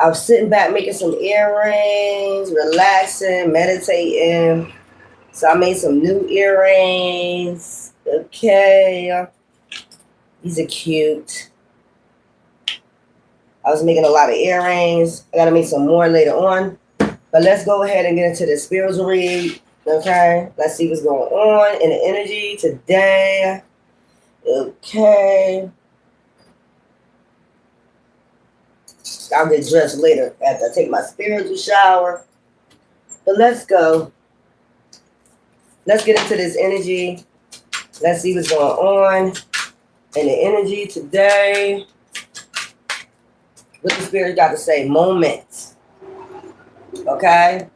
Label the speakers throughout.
Speaker 1: I was sitting back making some earrings, relaxing, meditating. So I made some new earrings. Okay. These are cute. I was making a lot of earrings. I got to make some more later on. But let's go ahead and get into the spiritual read. Okay. Let's see what's going on in the energy today. Okay. I'll get dressed later after I take my spiritual shower. But let's go. Let's get into this energy. Let's see what's going on in the energy today. What the spirit got to say? Moments. Okay?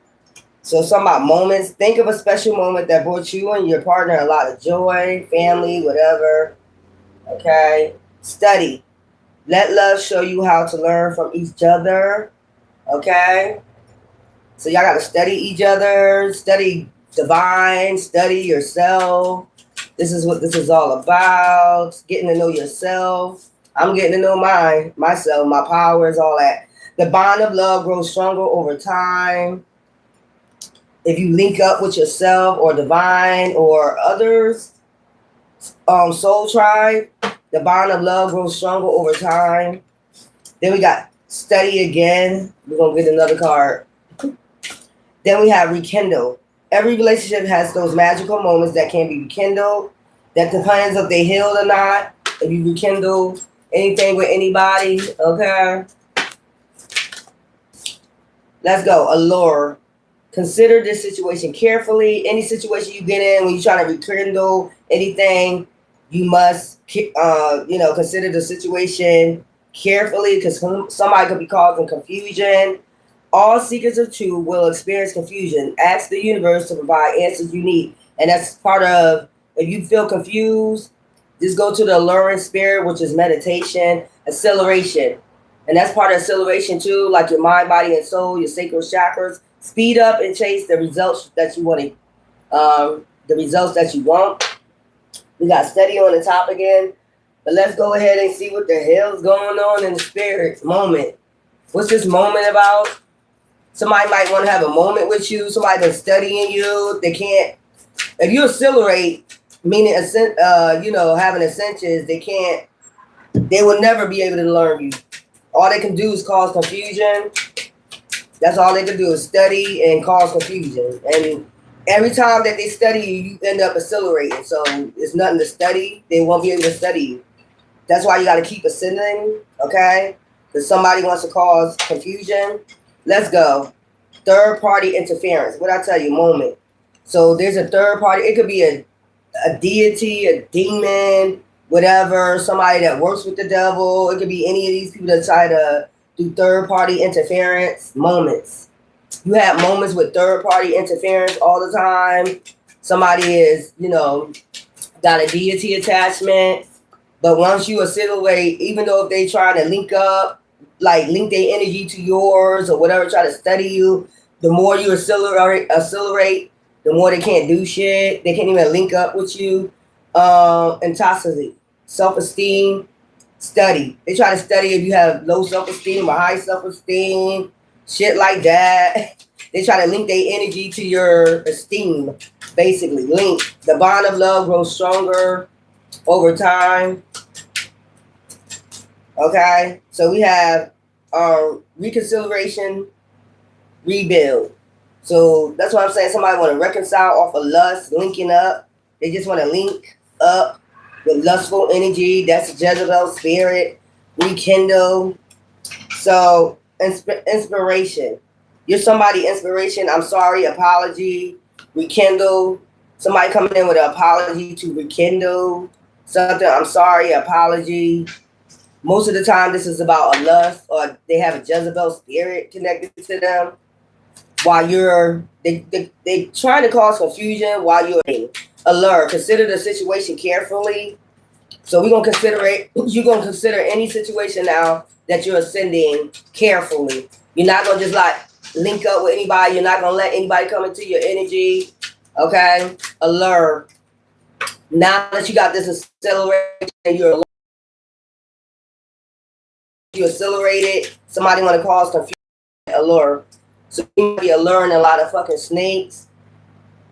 Speaker 1: So something about moments. Think of a special moment that brought you and your partner a lot of joy, family, whatever. Okay? Study. Let love show you how to learn from each other. Okay? So y'all got to study each other, study divine, study yourself. This is what this is all about. Getting to know yourself. I'm getting to know myself, my powers, all that. The bond of love grows stronger over time. If you link up with yourself or divine or others, soul tribe, the bond of love grows stronger over time. Then we got study again. We're going to get another card. Then we have rekindle. Every relationship has those magical moments that can be rekindled. That depends if they healed or not. If you rekindle anything with anybody, okay? Let's go. Allure. Consider this situation carefully. Any situation you get in when you're trying to rekindle anything, you must, consider the situation carefully because somebody could be causing confusion. All seekers of truth will experience confusion. Ask the universe to provide answers you need. And that's part of, if you feel confused, just go to the alluring spirit, which is meditation, acceleration. And that's part of acceleration too, like your mind, body, and soul, your sacral chakras. Speed up and chase the results that you want the results that you want. We got study on the top again. But let's go ahead and see what the hell's going on in the spirit moment. What's this moment about? Somebody might want to have a moment with you. Somebody that's studying you. They can't. If you accelerate, meaning having ascensions, they can't. They will never be able to learn you. All they can do is cause confusion. That's all they can do is study and cause confusion. And every time that they study you, you end up accelerating. So it's nothing to study. They won't be able to study you. That's why you got to keep ascending, okay? Because somebody wants to cause confusion. Let's go. Third party interference. What I tell you, moment. So there's a third party. It could be a deity, a demon, whatever. Somebody that works with the devil. It could be any of these people that try to do third party interference. Moments. You have moments with third party interference all the time. Somebody is, got a deity attachment. But once you accelerate, even though if they try to link up, like link their energy to yours or whatever, try to study you, the more you accelerate, the more they can't do shit. They can't even link up with you. Intensity, self-esteem, study. They try to study if you have low self-esteem or high self-esteem, shit like that. They try to link their energy to your esteem, basically. Link. The bond of love grows stronger over time. Okay, so we have reconciliation, rebuild. So that's what I'm saying. Somebody want to reconcile off of lust, linking up. They just want to link up with lustful energy. That's Jezebel spirit. Rekindle. So inspiration. You're somebody inspiration. I'm sorry. Apology. Rekindle. Somebody coming in with an apology to rekindle something. I'm sorry. Apology. Most of the time, this is about a lust or they have a Jezebel spirit connected to them. While they trying to cause confusion while you're alert. Consider the situation carefully. So you're gonna consider any situation now that you're ascending carefully. You're not gonna just like link up with anybody. You're not gonna let anybody come into your energy. Okay, alert. Now that you got this acceleration, you accelerated. Somebody want to cause confusion. allure. So you might be alluring a lot of fucking snakes.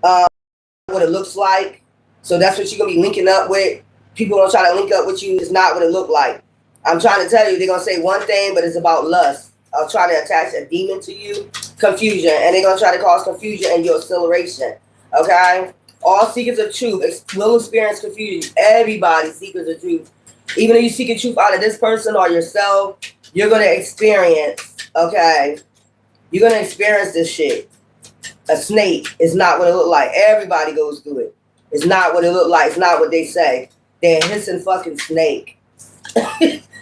Speaker 1: What it looks like. So that's what you're gonna be linking up with. People gonna try to link up with you. It's not what it look like. I'm trying to tell you, they're gonna say one thing, but it's about lust. I'll try to attach a demon to you, confusion, and they're gonna try to cause confusion and your acceleration. Okay? All seekers of truth will experience confusion. Everybody seekers of truth. Even if you seek a truth out of this person or yourself, you're gonna experience, okay? You're gonna experience this shit. A snake is not what it look like. Everybody goes through it. It's not what it look like. It's not what they say. They're a hissing fucking snake.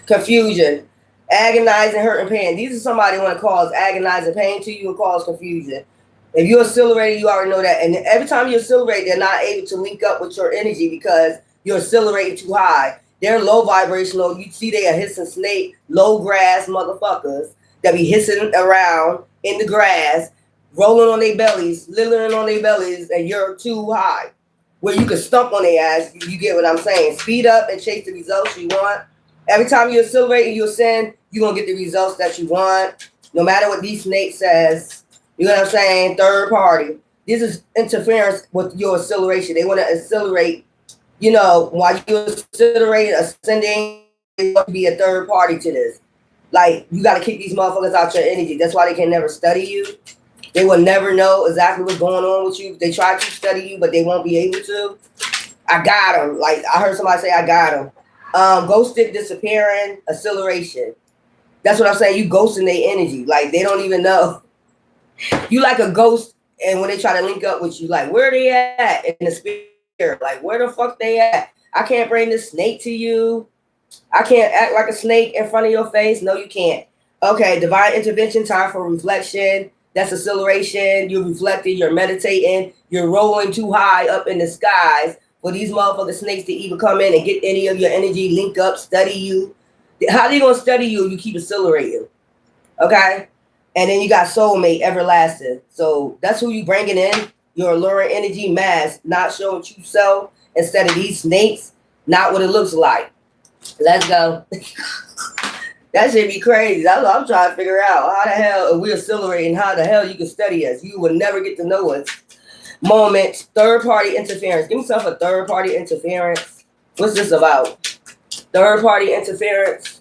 Speaker 1: Confusion. Agonizing, hurt, and pain. These are somebody who want to cause agonizing pain to you and cause confusion. If you're accelerated, you already know that. And every time you accelerate, they're not able to link up with your energy because you're accelerating too high. They're low vibrational. You see they a hissing snake, low grass motherfuckers that be hissing around in the grass, rolling on their bellies, littering on their bellies, and you're too high. Where you can stump on their ass, you get what I'm saying. Speed up and chase the results you want. Every time you accelerate and you ascend, you're going to get the results that you want. No matter what these snakes says. You know what I'm saying? Third party. This is interference with your acceleration. They want to accelerate, you know, while you're accelerating, ascending, they want to be a third party to this. Like, you got to kick these motherfuckers out your energy. That's why they can never study you. They will never know exactly what's going on with you. They try to study you, but they won't be able to. I got them. Like, I heard somebody say, I got them. Ghosted, disappearing, acceleration. That's what I'm saying. You ghosting their energy. Like, they don't even know. You like a ghost, and when they try to link up with you, like, where they at in the spirit? Like, where the fuck they at? I can't bring this snake to you. I can't act like a snake in front of your face. No, you can't. Okay, divine intervention, time for reflection. That's acceleration. You're reflecting, you're meditating, you're rolling too high up in the skies for these motherfucking snakes to even come in and get any of your energy, link up, study you. How they gonna study you if you keep accelerating? Okay? And then you got soulmate, everlasting. So that's who you bringing in, your alluring energy mass, not showing true self instead of these snakes, not what it looks like. Let's go. That should be crazy. That's what I'm trying to figure out. How the hell, if we're accelerating, how the hell you can study us? You will never get to know us. Moment, third party interference. Give yourself a third party interference. What's this about? Third party interference.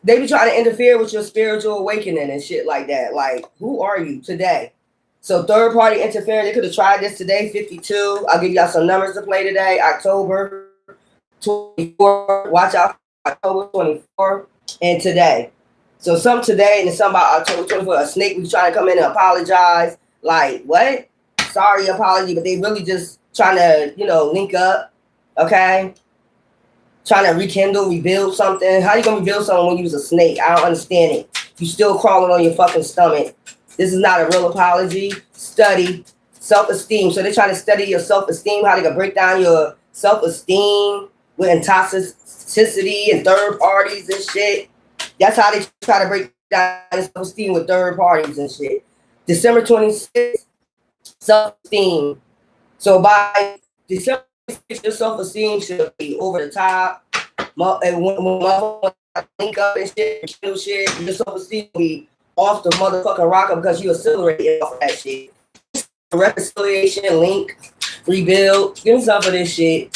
Speaker 1: They be trying to interfere with your spiritual awakening and shit like that. Like, who are you today? So third party interference, they could have tried this today, 52. I'll give y'all some numbers to play today. October 24. Watch out for October 24 and today. So some today and some about October 24. A snake was trying to come in and apologize. Like, what? Sorry, apology, but they really just trying to, you know, link up. Okay? Trying to rekindle, rebuild something. How you gonna rebuild something when you was a snake? I don't understand it. You still crawling on your fucking stomach. This is not a real apology. Study self-esteem. So they're trying to study your self-esteem, how they can break down your self-esteem with toxicity and third parties and shit. That's how they try to break down self-esteem with third parties and shit. December 26th, self-esteem. So by December 26th, your self-esteem should be over the top. And when link up and shit, your self-esteem will be off the motherfucking rocker because you accelerated off that shit. Reconciliation, link, rebuild. Give me some of this shit.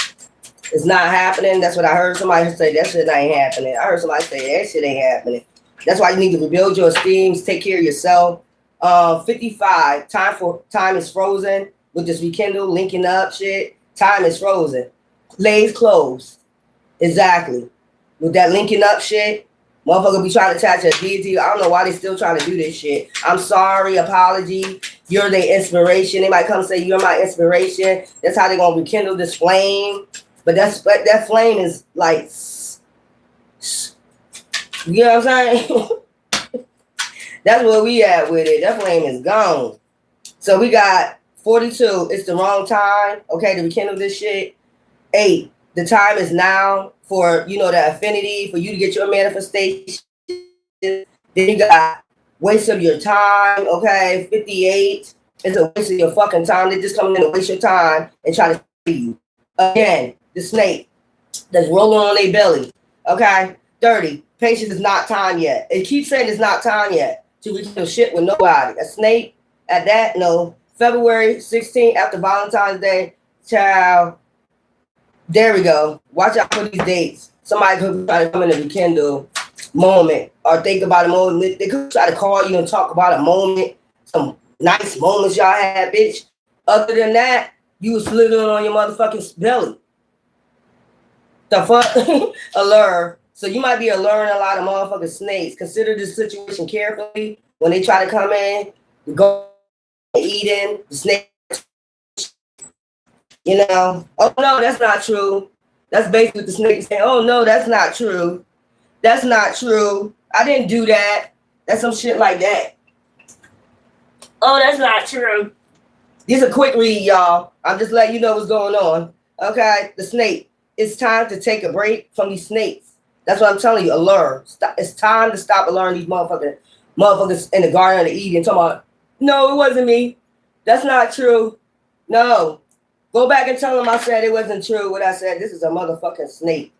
Speaker 1: It's not happening. That's what I heard somebody say. That shit ain't happening. I heard somebody say that shit ain't happening. That's why you need to rebuild your esteem, take care of yourself. 55. Time is frozen with this rekindle, linking up shit. Time is frozen. Lays closed. Exactly. With that linking up shit, motherfucker be trying to attach a deity. I don't know why they still trying to do this shit. I'm sorry, apology. You're their inspiration. They might come say you're my inspiration. That's how they gonna rekindle this flame. But that flame is like, you know what I'm saying? That's where we at with it. That flame is gone. So we got 42. It's the wrong time. Okay, to rekindle this shit. 8. The time is now for, you know, the affinity, for you to get your manifestation. Then you got waste of your time. Okay, 58. It's a waste of your fucking time. They just come in and waste your time and try to see you. Again, the snake that's rolling on their belly. Okay, 30. Patience is not time yet. It keeps saying it's not time yet to rekindle shit with nobody. A snake at that, no. February 16th after Valentine's Day, child. There we go. Watch out for these dates. Somebody could try to come in and rekindle moment or think about a moment. They could try to call you and talk about a moment, some nice moments y'all had, bitch. Other than that, you was slithering on your motherfucking belly. The fuck? Allure. So you might be alluring a lot of motherfucking snakes. Consider this situation carefully when they try to come in, go eating, the snake, you know. Oh no, that's not true. That's basically what the snake is saying. Oh no, that's not true. That's not true. I didn't do that. That's some shit like that. Oh, that's not true. This is a quick read, y'all. I'm just letting you know what's going on. Okay, the snake. It's time to take a break from these snakes. That's what I'm telling you. Allure. It's time to stop alluring these motherfuckers in the Garden of Eden. Talking about, no, it wasn't me. That's not true. No. Go back and tell them I said it wasn't true. What I said, this is a motherfucking snake.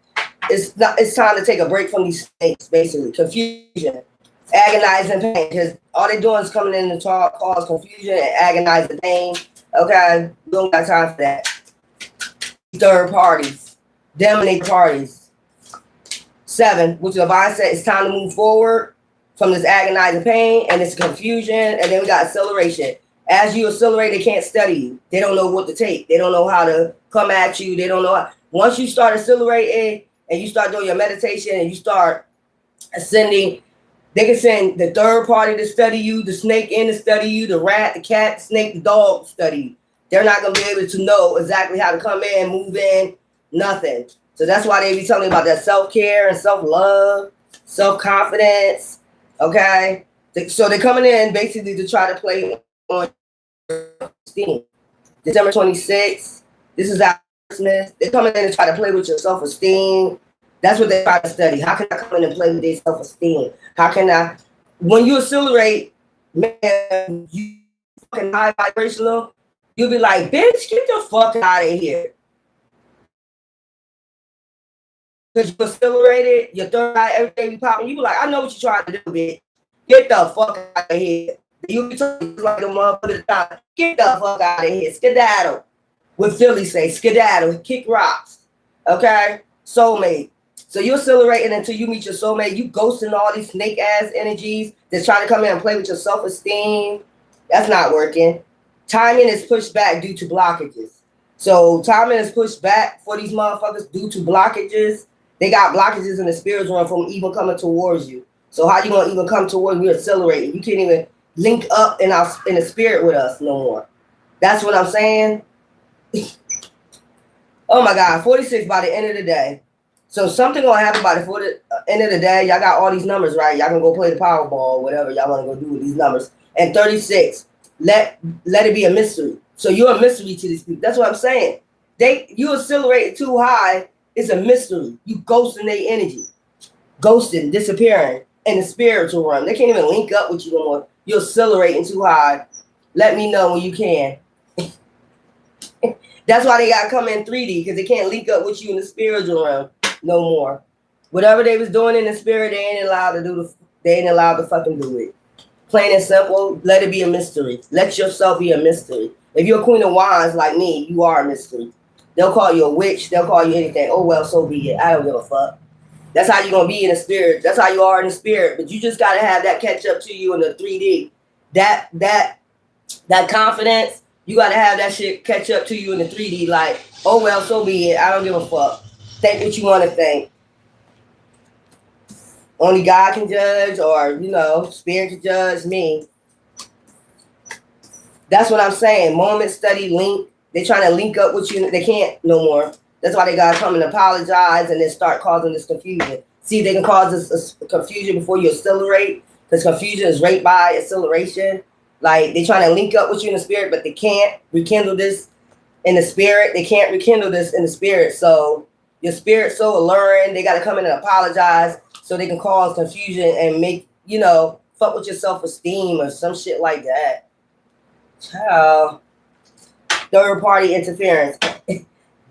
Speaker 1: It's time to take a break from these snakes, basically. Confusion, agonizing pain. Because all they're doing is coming in to cause confusion and agonizing pain. Okay? We don't got time for that. Third parties. Dominate parties. 7, which the Bible said it's time to move forward from this agonizing pain and this confusion. And then we got acceleration. As you accelerate, they can't study you. They don't know what to take. They don't know how to come at you. They don't know how. Once you start accelerating and you start doing your meditation and you start ascending, they can send the third party to study you, the snake in to study you, the rat, the cat, the snake, the dog to study you. They're not going to be able to know exactly how to come in, move in, nothing. So that's why they be telling me about that self-care and self-love, self-confidence, okay? So they're coming in basically to try to play on esteem. December 26th, this is our Christmas. They're coming in to try to play with your self-esteem. That's what they try to study. How can I come in and play with their self-esteem? How can I, when you accelerate, man, you fucking high vibrational, you'll be like, bitch, get the fuck out of here. Because you accelerated, your third eye, everything be popping. You be like, I know what you're trying to do, bitch. Get the fuck out of here. You be talking like the motherfucker time. Get the fuck out of here. Skedaddle. What Philly say, skedaddle, kick rocks. Okay? Soulmate. So you're accelerating until you meet your soulmate. You ghosting all these snake ass energies that's trying to come in and play with your self-esteem. That's not working. Timing is pushed back due to blockages. So timing is pushed back for these motherfuckers due to blockages. They got blockages in the spiritual realm from even coming towards you. So how you gonna even come towards? We're accelerating. You can't even link up in the spirit with us no more. That's what I'm saying. Oh my God, 46 by the end of the day. So something gonna happen by the end of the day. Y'all got all these numbers, right? Y'all gonna go play the Powerball or whatever y'all wanna go do with these numbers. And 36, let it be a mystery. So you're a mystery to these people. That's what I'm saying. You accelerating too high. It's a mystery. You ghosting their energy. Ghosting, disappearing in the spiritual realm. They can't even link up with you no more. You're accelerating too high. Let me know when you can. That's why they got to come in 3D, because they can't link up with you in the spiritual realm no more. Whatever they was doing in the spirit, they ain't allowed to fucking do it. Plain and simple, let it be a mystery. Let yourself be a mystery. If you're a Queen of Wands like me, you are a mystery. They'll call you a witch. They'll call you anything. Oh, well, so be it. I don't give a fuck. That's how you're going to be in the spirit. That's how you are in the spirit. But you just got to have that catch up to you in the 3D. That confidence, you got to have that shit catch up to you in the 3D. Like, oh, well, so be it. I don't give a fuck. Think what you want to think. Only God can judge, or, spirit can judge me. That's what I'm saying. Moment, study, link. They're trying to link up with you. They can't no more. That's why they got to come and apologize and then start causing this confusion. See, they can cause this confusion before you accelerate, because confusion is right by acceleration. Like, they're trying to link up with you in the spirit, but they can't rekindle this in the spirit. They can't rekindle this in the spirit. So your spirit's so alluring, they got to come in and apologize so they can cause confusion and make, fuck with your self-esteem or some shit like that. Child. Third party interference.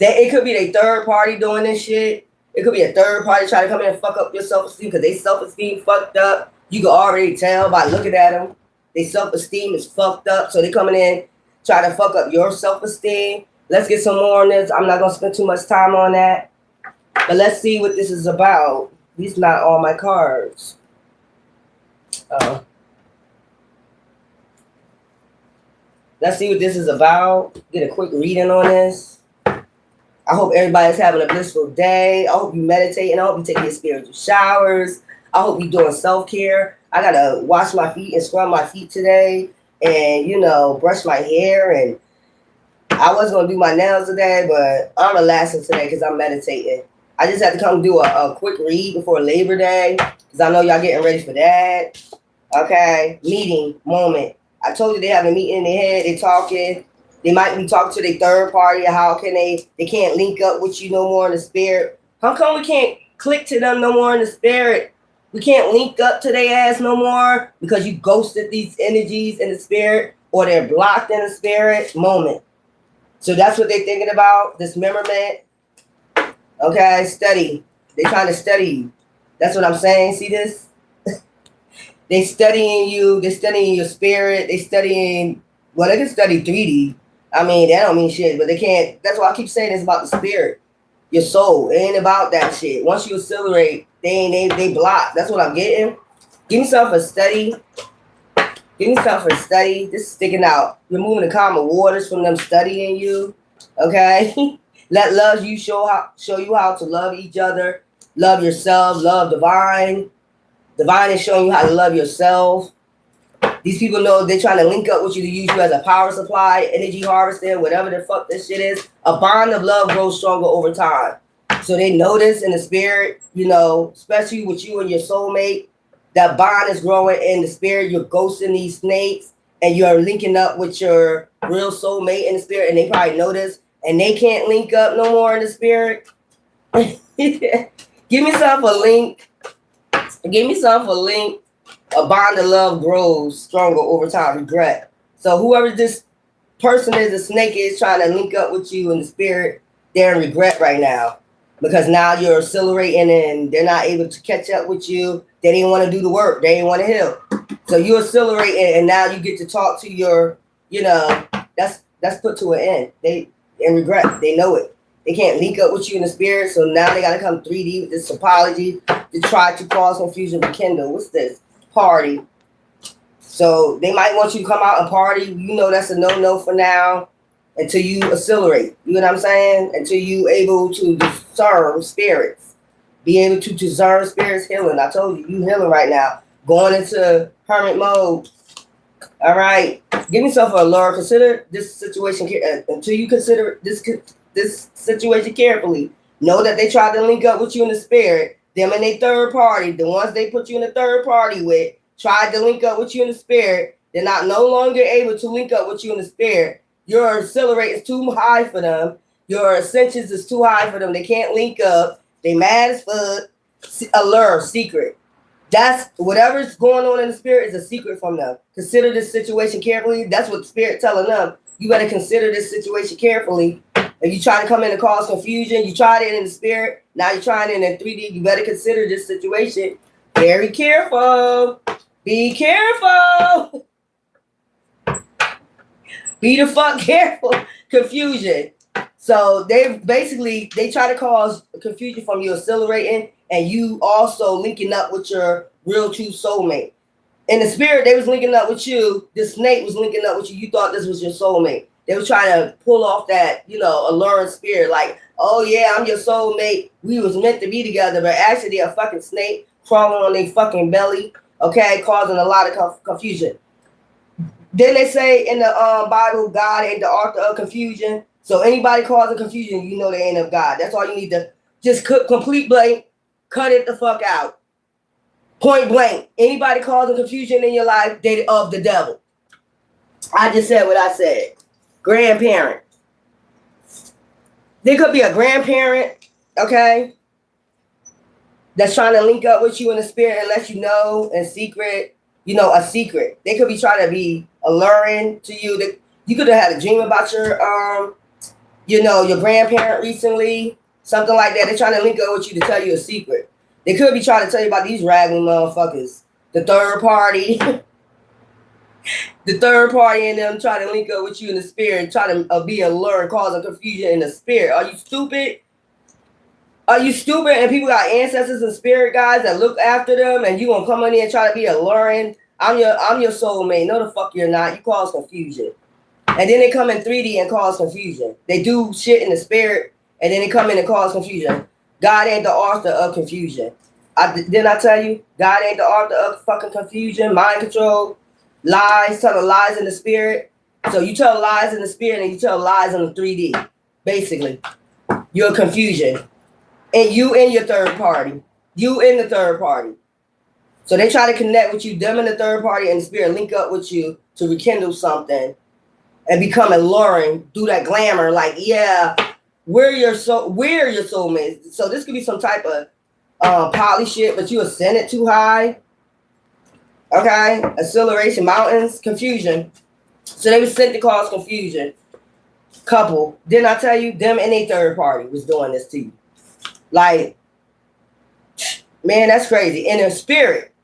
Speaker 1: It could be their third party doing this shit. It could be a third party trying to come in and fuck up your self-esteem because they self-esteem fucked up. You can already tell by looking at them. Their self-esteem is fucked up. So they coming in, try to fuck up your self-esteem. Let's get some more on this. I'm not going to spend too much time on that. But let's see what this is about. These are not all my cards. Let's see what this is about. Get a quick reading on this. I hope everybody's having a blissful day. I hope you meditate, and I hope you take your spiritual showers. I hope you're doing self-care. I got to wash my feet and scrub my feet today and, you know, brush my hair. And I was going to do my nails today, but I'm relaxing today because I'm meditating. I just had to come do a quick read before Labor Day because I know y'all getting ready for that. Okay, meeting, moment. I told you they have a meeting in their head. They talking. They might be talking to their third party. How can they can't link up with you no more in the spirit? How come we can't click to them no more in the spirit? We can't link up to their ass no more because you ghosted these energies in the spirit or they're blocked in the spirit moment. So that's what they're thinking about, dismemberment. Okay, study. They're trying to study you. That's what I'm saying. See this? They studying you. They're studying your spirit. They studying, well, they can study 3D. I mean, that don't mean shit, but they can't. That's why I keep saying it's about the spirit, your soul. It ain't about that shit. Once you accelerate, they block. That's what I'm getting. Give me something for study. Give me something for study. This is sticking out. Removing the common waters from them studying you. Okay? Let love you show you how to love each other. Love yourself. Love divine. Divine is showing you how to love yourself. These people know they're trying to link up with you to use you as a power supply, energy harvester, whatever the fuck this shit is. A bond of love grows stronger over time. So they know this in the spirit, you know, especially with you and your soulmate. That bond is growing in the spirit. You're ghosting these snakes and you're linking up with your real soulmate in the spirit. And they probably know this. And they can't link up no more in the spirit. Give me some for link. Give me some for link. A bond of love grows stronger over time. Regret. So whoever this person is, a snake is trying to link up with you in the spirit, they're in regret right now. Because now you're accelerating and they're not able to catch up with you. They didn't want to do the work. They didn't want to heal. So you accelerate and now you get to talk to your, you know, that's put to an end. They in regret. They know it. They can't link up with you in the spirit. So now they got to come 3D with this apology to try to cause confusion with Kendall. What's this? Party. So they might want you to come out and party. You know that's a no-no for now until you accelerate. You know what I'm saying? Until you able to discern spirits. Be able to discern spirits healing. I told you, you healing right now. Going into hermit mode. All right. Give me something for a Lord. Consider this situation until you consider this situation carefully. Know that they tried to link up with you in the spirit. Them and they third party, the ones they put you in the third party with, tried to link up with you in the spirit. They're not no longer able to link up with you in the spirit. Your accelerate is too high for them. Your ascensions is too high for them. They can't link up. They mad as fuck. Allure, secret. That's whatever's going on in the spirit is a secret from them. Consider this situation carefully. That's what the spirit telling them. You better consider this situation carefully. If you try to come in and cause confusion, you tried it in the spirit. Now you're trying it in 3D. You better consider this situation. Very careful. Be careful. Be the fuck careful. Confusion. So they try to cause confusion from you accelerating and you also linking up with your real true soulmate. In the spirit, they was linking up with you. The snake was linking up with you. You thought this was your soulmate. They were trying to pull off that, you know, alluring spirit. Like, oh, yeah, I'm your soulmate. We was meant to be together. But actually, they're a fucking snake crawling on their fucking belly, okay, causing a lot of confusion. Then they say in the Bible, God ain't the author of confusion. So anybody causing confusion, you know they ain't of God. That's all you need to just complete blank, cut it the fuck out. Point blank. Anybody causing confusion in your life, they of the devil. I just said what I said. Grandparent. There could be a grandparent, okay, that's trying to link up with you in the spirit and let you know in secret, you know, a secret. They could be trying to be alluring to you. That you could have had a dream about your, you know, your grandparent recently. something like that. They're trying to link up with you to tell you a secret. They could be trying to tell you about these ragging motherfuckers. The third party. The third party and them trying to link up with you in the spirit and try to be alert, causing confusion in the spirit. Are you stupid? Are you stupid? And people got ancestors and spirit guides that look after them, and you gonna come in here and try to be alluring? I'm your soulmate. No, the fuck you're not. You cause confusion. And then they come in 3D and cause confusion. They do shit in the spirit, and then they come in and cause confusion. God ain't the author of confusion. Didn't I tell you? God ain't the author of fucking confusion, mind control, lies, telling lies in the spirit. So you tell lies in the spirit and you tell lies in the 3D. Basically, you're confusion. And you and your third party. You and the third party. So they try to connect with you, them and the third party and the spirit link up with you to rekindle something and become alluring, do that glamour, like, yeah, we're your soulmates. So this could be some type of poly shit, but you ascended too high. Okay, acceleration, mountains, confusion. So they were sent to cause confusion. Couple, didn't I tell you? Them and a third party was doing this to you. Like, man, that's crazy. In a spirit.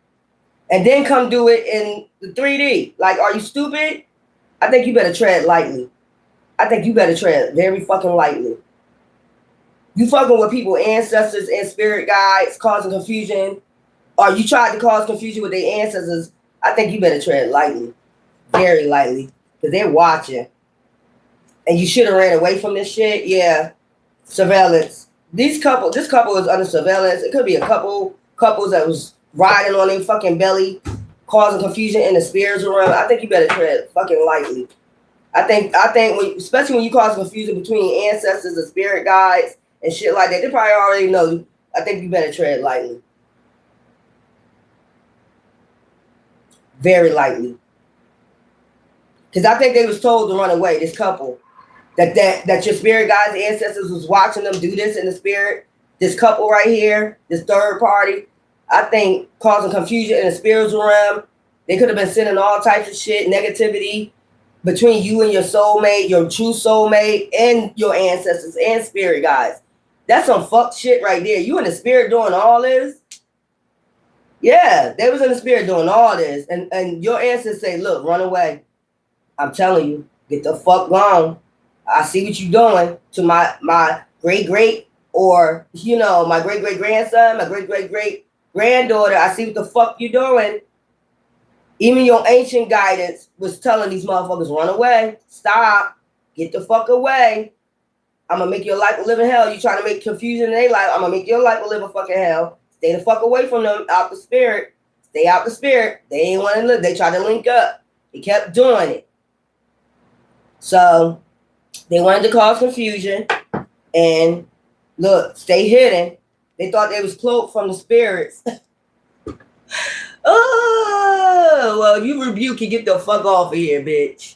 Speaker 1: And then come do it in the 3D. Like, are you stupid? I think you better tread lightly. I think you better tread very fucking lightly. You fucking with people, ancestors and spirit guides, causing confusion. Or you tried to cause confusion with their ancestors. I think you better tread lightly. Very lightly. Because they're watching. And you should have ran away from this shit. Yeah. Surveillance. This couple is under surveillance. It could be a couples that was riding on their fucking belly, causing confusion in the spiritual realm. I think you better tread fucking lightly. I think especially when you cause confusion between ancestors and spirit guides and shit like that, they probably already know. I think you better tread lightly. Very lightly. Because I think they was told to run away, this couple. That your spirit guides, ancestors was watching them do this in the spirit. This couple right here, this third party, I think causing confusion in the spiritual realm. They could have been sending all types of shit, negativity between you and your soulmate, your true soulmate, and your ancestors and spirit guides. That's some fuck shit right there. You in the spirit doing all this? Yeah, they was in the spirit doing all this. And your ancestors say, look, run away. I'm telling you, get the fuck gone. I see what you're doing to my great-great, or, you know, my great-great-grandson, my great-great-great-granddaughter. I see what the fuck you're doing. Even your ancient guidance was telling these motherfuckers, run away. Stop. Get the fuck away. I'm going to make your life a living hell. You trying to make confusion in their life. I'm going to make your life a living fucking hell. Stay the fuck away from them, out the spirit. Stay out the spirit. They ain't want to live. They tried to link up. They kept doing it. So they wanted to cause confusion, and look, stay hidden. They thought they was cloaked from the spirits. Oh, well, you rebuke it, get the fuck off of here, bitch.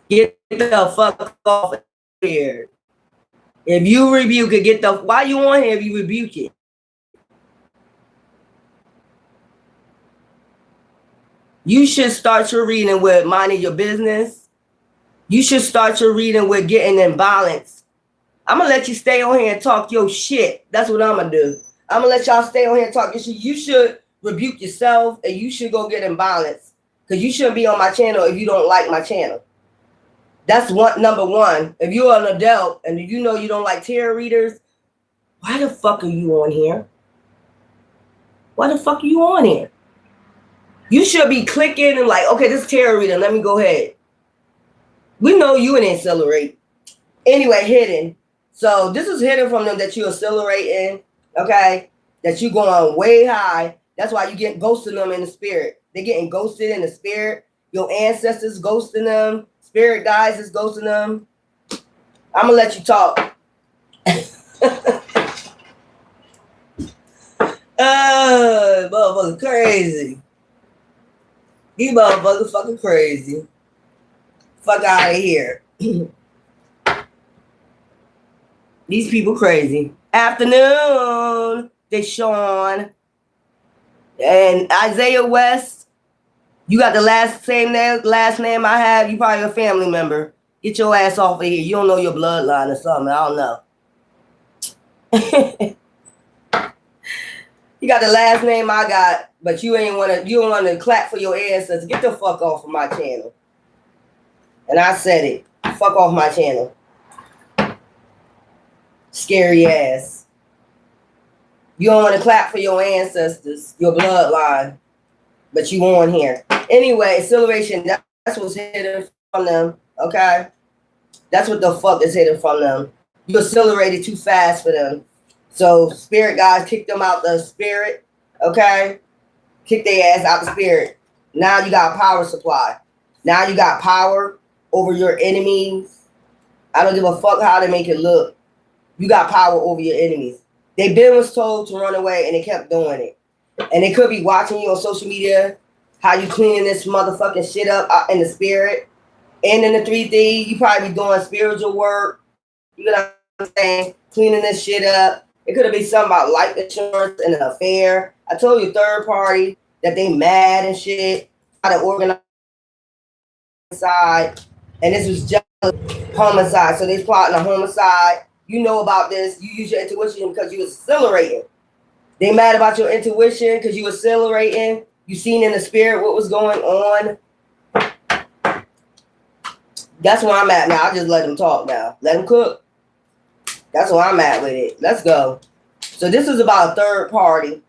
Speaker 1: Get the fuck off of here. If you rebuke it, get the, why you on here if you rebuke it? You should start your reading with minding your business. You should start your reading with getting in balance. I'm going to let you stay on here and talk your shit. That's what I'm going to do. I'm going to let y'all stay on here and talk your shit. You should rebuke yourself, and you should go get in balance. Because you shouldn't be on my channel if you don't like my channel. That's number one. If you're an adult and you know you don't like tarot readers, why the fuck are you on here? Why the fuck are you on here? You should be clicking and like, okay, this is tarot reader. Let me go ahead. We know you and accelerate. Anyway, hidden. So this is hidden from them that you accelerating, okay? That you going way high. That's why you get ghosting them in the spirit. They're getting ghosted in the spirit. Your ancestors ghosting them. Spirit guides is ghosting them. I'm going to let you talk. Motherfucker crazy. These motherfuckers fucking crazy. Fuck out of here. These people crazy. Afternoon, Deshaun. And Isaiah West. You got the last name I have. You probably a family member. Get your ass off of here. You don't know your bloodline or something. I don't know. You got the last name I got, but you don't wanna clap for your ancestors. Get the fuck off of my channel. And I said it. Fuck off my channel. Scary ass. You don't want to clap for your ancestors, your bloodline, but you on here. Anyway, acceleration, that's what's hidden from them, okay? That's what the fuck is hidden from them. You accelerated too fast for them. So spirit guys kicked them out the spirit, okay? Kick their ass out the spirit. Now you got power supply. Now you got power over your enemies. I don't give a fuck how they make it look. You got power over your enemies. They been was told to run away and they kept doing it. And they could be watching you on social media, how you cleaning this motherfucking shit up in the spirit. And in the 3D, you probably be doing spiritual work. You know what I'm saying? Cleaning this shit up. It could have been something about life insurance and an affair. I told you third party that they mad and shit. How to organize homicide. And this was just homicide. So they plotting a homicide. You know about this. You use your intuition because you accelerating. They mad about your intuition because you accelerating. You seen in the spirit what was going on. That's where I'm at now. I just let them talk now. Let them cook. That's where I'm at with it. Let's go. So this is about a third party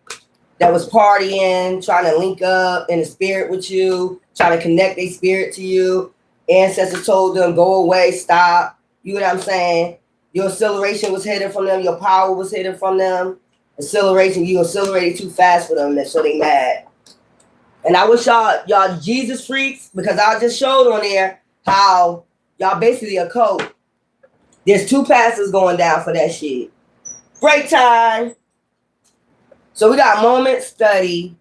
Speaker 1: that was partying, trying to link up in the spirit with you, trying to connect their spirit to you. Ancestors told them, go away, stop. You know what I'm saying? Your acceleration was hidden from them. Your power was hidden from them. Acceleration, you accelerated too fast for them, so they mad. And I wish y'all Jesus freaks, because I just showed on there how y'all basically a cult. There's 2 pastors going down for that shit. Break time. So we got moment, study,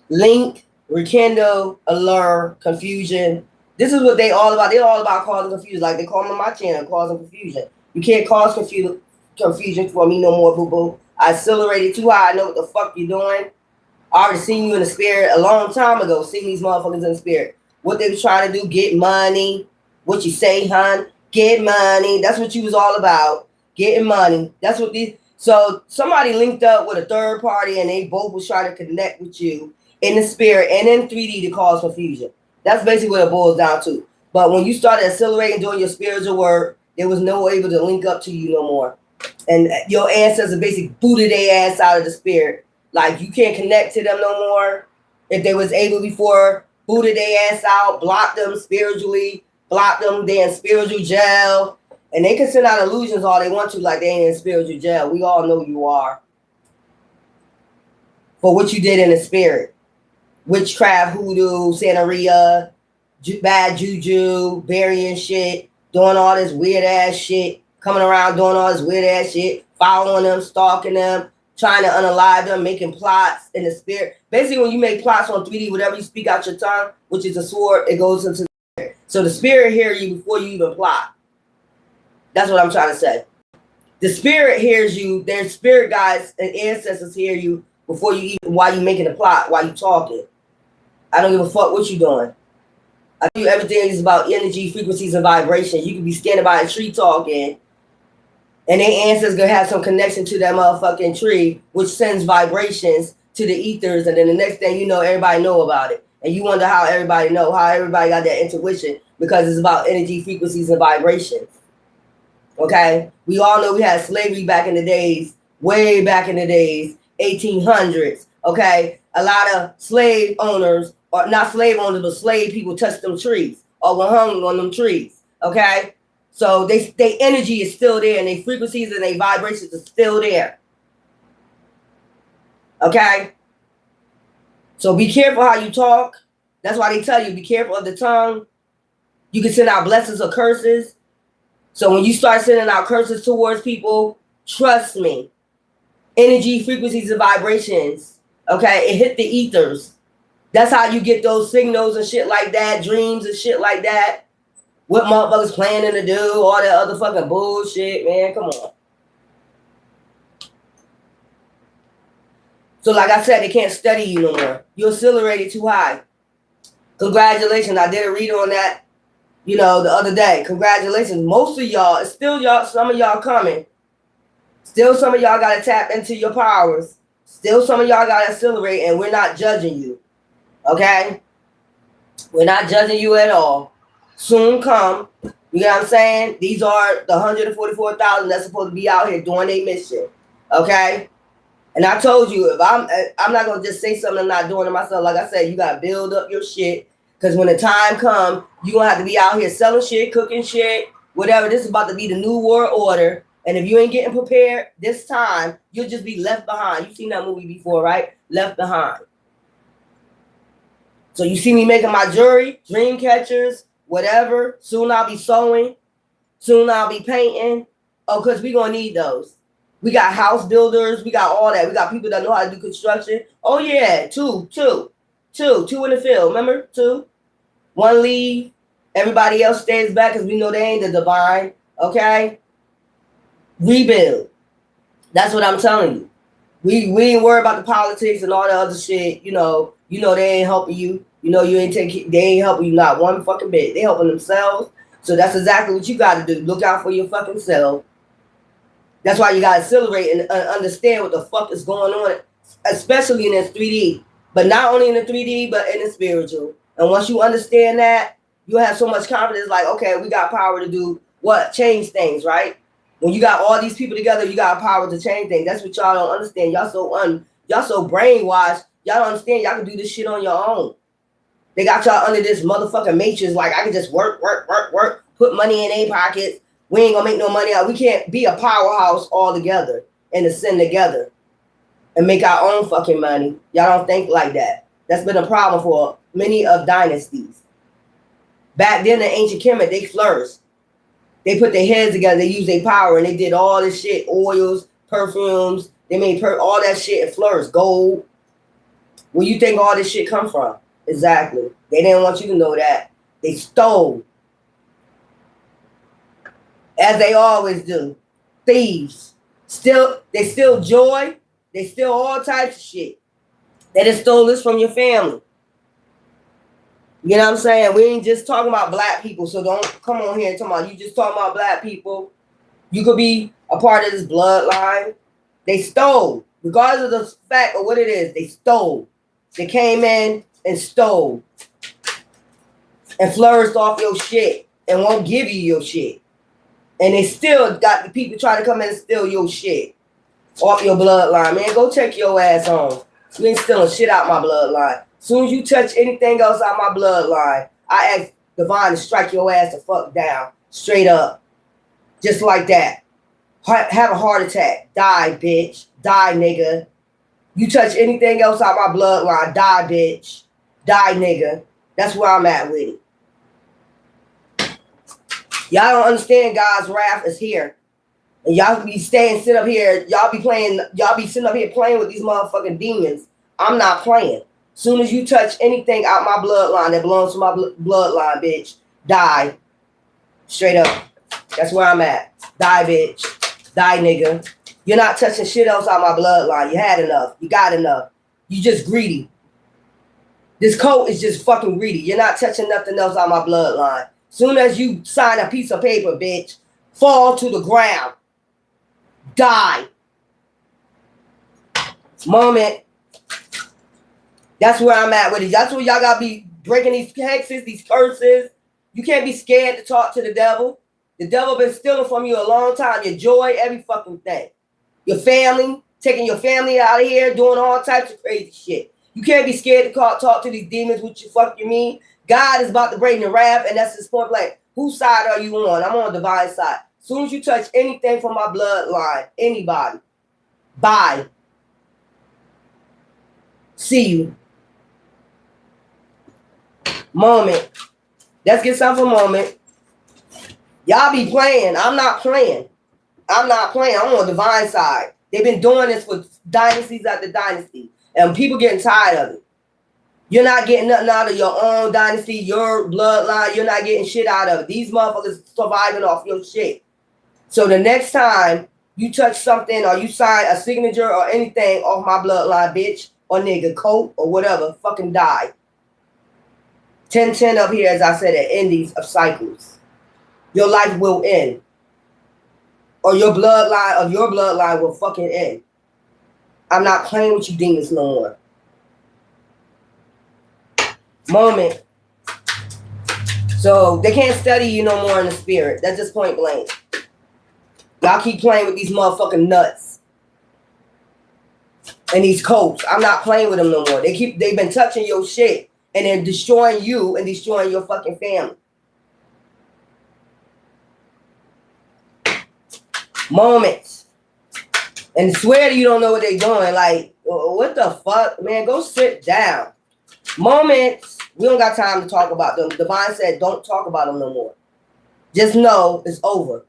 Speaker 1: link, rekindle, allure, confusion. This is what they all about. They're all about causing confusion. Like they call me on my channel, causing confusion. You can't cause confusion for me no more, boo-boo. I accelerated too high. I know what the fuck you're doing. I already seen you in the spirit a long time ago. Seen these motherfuckers in the spirit. What they was trying to do, get money. What you say, hun? Get money. That's what you was all about. Getting money. That's what these. So somebody linked up with a third party and they both was trying to connect with you in the spirit and in 3D to cause confusion. That's basically what it boils down to. But when you started accelerating, doing your spiritual work, there was no able to link up to you no more. And your ancestors basically booted their ass out of the spirit. Like you can't connect to them no more. If they was able before, booted their ass out, blocked them spiritually, blocked them, they in spiritual jail. And they can send out illusions all they want to, like they ain't in spiritual jail. We all know you are. For what you did in the spirit. Witchcraft, hoodoo, Santeria, bad juju, burying shit, doing all this weird ass shit, coming around doing all this weird ass shit, following them, stalking them, trying to unalive them, making plots in the spirit. Basically, when you make plots on 3D, whatever you speak out your tongue, which is a sword, it goes into the spirit. So the spirit hears you before you even plot. That's what I'm trying to say. The spirit hears you. Their spirit guides and ancestors hear you before you even, while you making a plot, while you talking. I don't give a fuck what you doing. I think everything is about energy, frequencies, and vibrations. You could be standing by a tree talking, and their ancestors gonna have some connection to that motherfucking tree, which sends vibrations to the ethers, and then the next thing you know, everybody know about it. And you wonder how everybody know, how everybody got that intuition, because it's about energy, frequencies, and vibrations. Okay? We all know we had slavery back in the days, way back in the days, 1800s. Okay? A lot of slave owners, or not slave owners, but slave people touched them trees or were hung on them trees. Okay? So their energy is still there, and their frequencies and their vibrations are still there. Okay? So be careful how you talk. That's why they tell you, be careful of the tongue. You can send out blessings or curses. So when you start sending out curses towards people, trust me. Energy, frequencies, and vibrations. Okay? It hit the ethers. That's how you get those signals and shit like that, dreams and shit like that. What motherfuckers planning to do, all that other fucking bullshit, man. Come on. So like I said, they can't study you no more. You're accelerated too high. Congratulations. I did a read on that, the other day. Congratulations. Most of y'all, it's still y'all, some of y'all coming. Still, some of y'all gotta tap into your powers. Still, some of y'all gotta accelerate, and we're not judging you. Okay? We're not judging you at all. Soon come. You know what I'm saying? These are the 144,000 that's supposed to be out here doing their mission. Okay? And I told you, if I'm not gonna just say something I'm not doing to myself. Like I said, you gotta build up your shit. Cause when the time comes, you're gonna have to be out here selling shit, cooking shit, whatever. This is about to be the new world order. And if you ain't getting prepared this time, you'll just be left behind. You've seen that movie before, right? Left behind. So you see me making my jewelry, dream catchers, whatever. Soon I'll be sewing. Soon I'll be painting. Oh, because we're going to need those. We got house builders. We got all that. We got people that know how to do construction. Oh, yeah. Two in the field. Remember? 2. 1 leave. Everybody else stays back because we know they ain't the divine. Okay? Rebuild. That's what I'm telling you. We ain't worried about the politics and all the other shit. You know they ain't helping you. You know they ain't helping you not one fucking bit. They helping themselves. So that's exactly what you got to do. Look out for your fucking self. That's why you got to accelerate and understand what the fuck is going on, especially in this 3D. But not only in the 3D, but in the spiritual. And once you understand that, you'll have so much confidence. Like, okay, we got power to do what? Change things, right? When you got all these people together, you got power to change things. That's what y'all don't understand. Y'all so brainwashed. Y'all don't understand. Y'all can do this shit on your own. They got y'all under this motherfucking matrix. Like, I can just work, put money in their pockets. We ain't gonna make no money out. We can't be a powerhouse all together and ascend together and make our own fucking money. Y'all don't think like that. That's been a problem for many of dynasties. Back then, the ancient Kemet, they flourished. They put their heads together. They used their power, and they did all this shit: oils, perfumes. They made all that shit and flourished. Gold. Where you think all this shit come from? Exactly. They didn't want you to know that. They stole. As they always do. Thieves. They steal joy. They steal all types of shit. They just stole this from your family. You know what I'm saying? We ain't just talking about black people, so don't come on here and talk about you just talking about black people. You could be a part of this bloodline. They stole. Regardless of the fact of what it is, they stole. They came in and stole. And flourished off your shit and won't give you your shit. And they still got the people trying to come in and steal your shit off your bloodline. Man, go check your ass home. You ain't stealing shit out my bloodline. As soon as you touch anything else out my bloodline, I ask Divine to strike your ass the fuck down. Straight up. Just like that. Have a heart attack. Die, bitch. Die, nigga. You touch anything else out my bloodline, die, bitch. Die, nigga. That's where I'm at with it. Y'all don't understand God's wrath is here. And y'all be sit up here, y'all be sitting up here playing with these motherfucking demons. I'm not playing. Soon as you touch anything out my bloodline that belongs to my bloodline, bitch, die. Straight up. That's where I'm at. Die, bitch. Die, nigga. You're not touching shit else out my bloodline. You had enough. You got enough. You just greedy. This coat is just fucking greedy. You're not touching nothing else out my bloodline. Soon as you sign a piece of paper, bitch, fall to the ground. Die. Moment. That's where I'm at with it. That's where y'all gotta be breaking these hexes, these curses. You can't be scared to talk to the devil. The devil been stealing from you a long time. Your joy, every fucking thing. Your family, taking your family out of here, doing all types of crazy shit. You can't be scared to talk to these demons, what you fucking mean. God is about to bring the wrath, and that's his point blank. Whose side are you on? I'm on the divine side. As soon as you touch anything from my bloodline, anybody, bye. See you. Moment. Let's get something for a moment. Y'all be playing. I'm not playing. I'm on the divine side. They've been doing this for dynasties after dynasty, and people getting tired of it. You're not getting nothing out of your own dynasty, your bloodline. You're not getting shit out of it. These motherfuckers surviving off your shit. So the next time you touch something or you sign a signature or anything off my bloodline, bitch, or nigga, coat, or whatever, fucking die. 10-10 up here, as I said, at endings of cycles. Your life will end. or your bloodline will fucking end. I'm not playing with you demons no more. Moment. So they can't study you no more in the spirit. That's just point blank. Y'all keep playing with these motherfucking nuts and these cults. I'm not playing with them no more. They've been touching your shit and they're destroying you and destroying your fucking family. Moments. And swear you don't know what they're doing. Like, what the fuck? Man, go sit down. Moments. We don't got time to talk about them. Divine said don't talk about them no more. Just know it's over.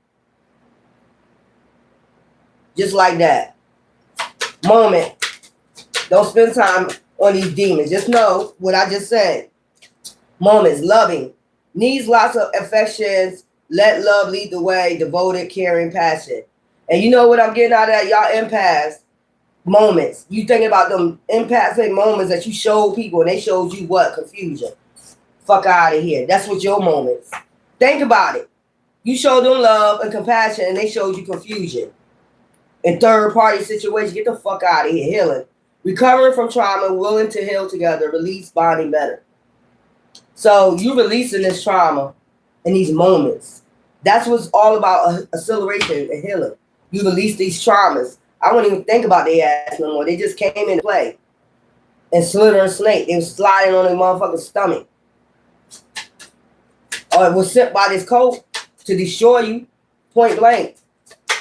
Speaker 1: Just like that. Moment. Don't spend time on these demons. Just know what I just said. Moments. Loving. Needs lots of affections. Let love lead the way. Devoted, caring, passion. And you know what I'm getting out of that? Y'all empaths. Moments. You think about them empathic moments that you showed people and they showed you what? Confusion. Fuck out of here. That's what your moments. Think about it. You showed them love and compassion and they showed you confusion. In third party situation, get the fuck out of here. Healing. Recovering from trauma, willing to heal together, release, bonding better. So you releasing this trauma in these moments. That's what's all about acceleration and healing. You release these traumas. I wouldn't even think about their ass no more. They just came into play. And Slither and Snake, they was sliding on their motherfucking stomach. Or it was sent by this cult to destroy you, point blank.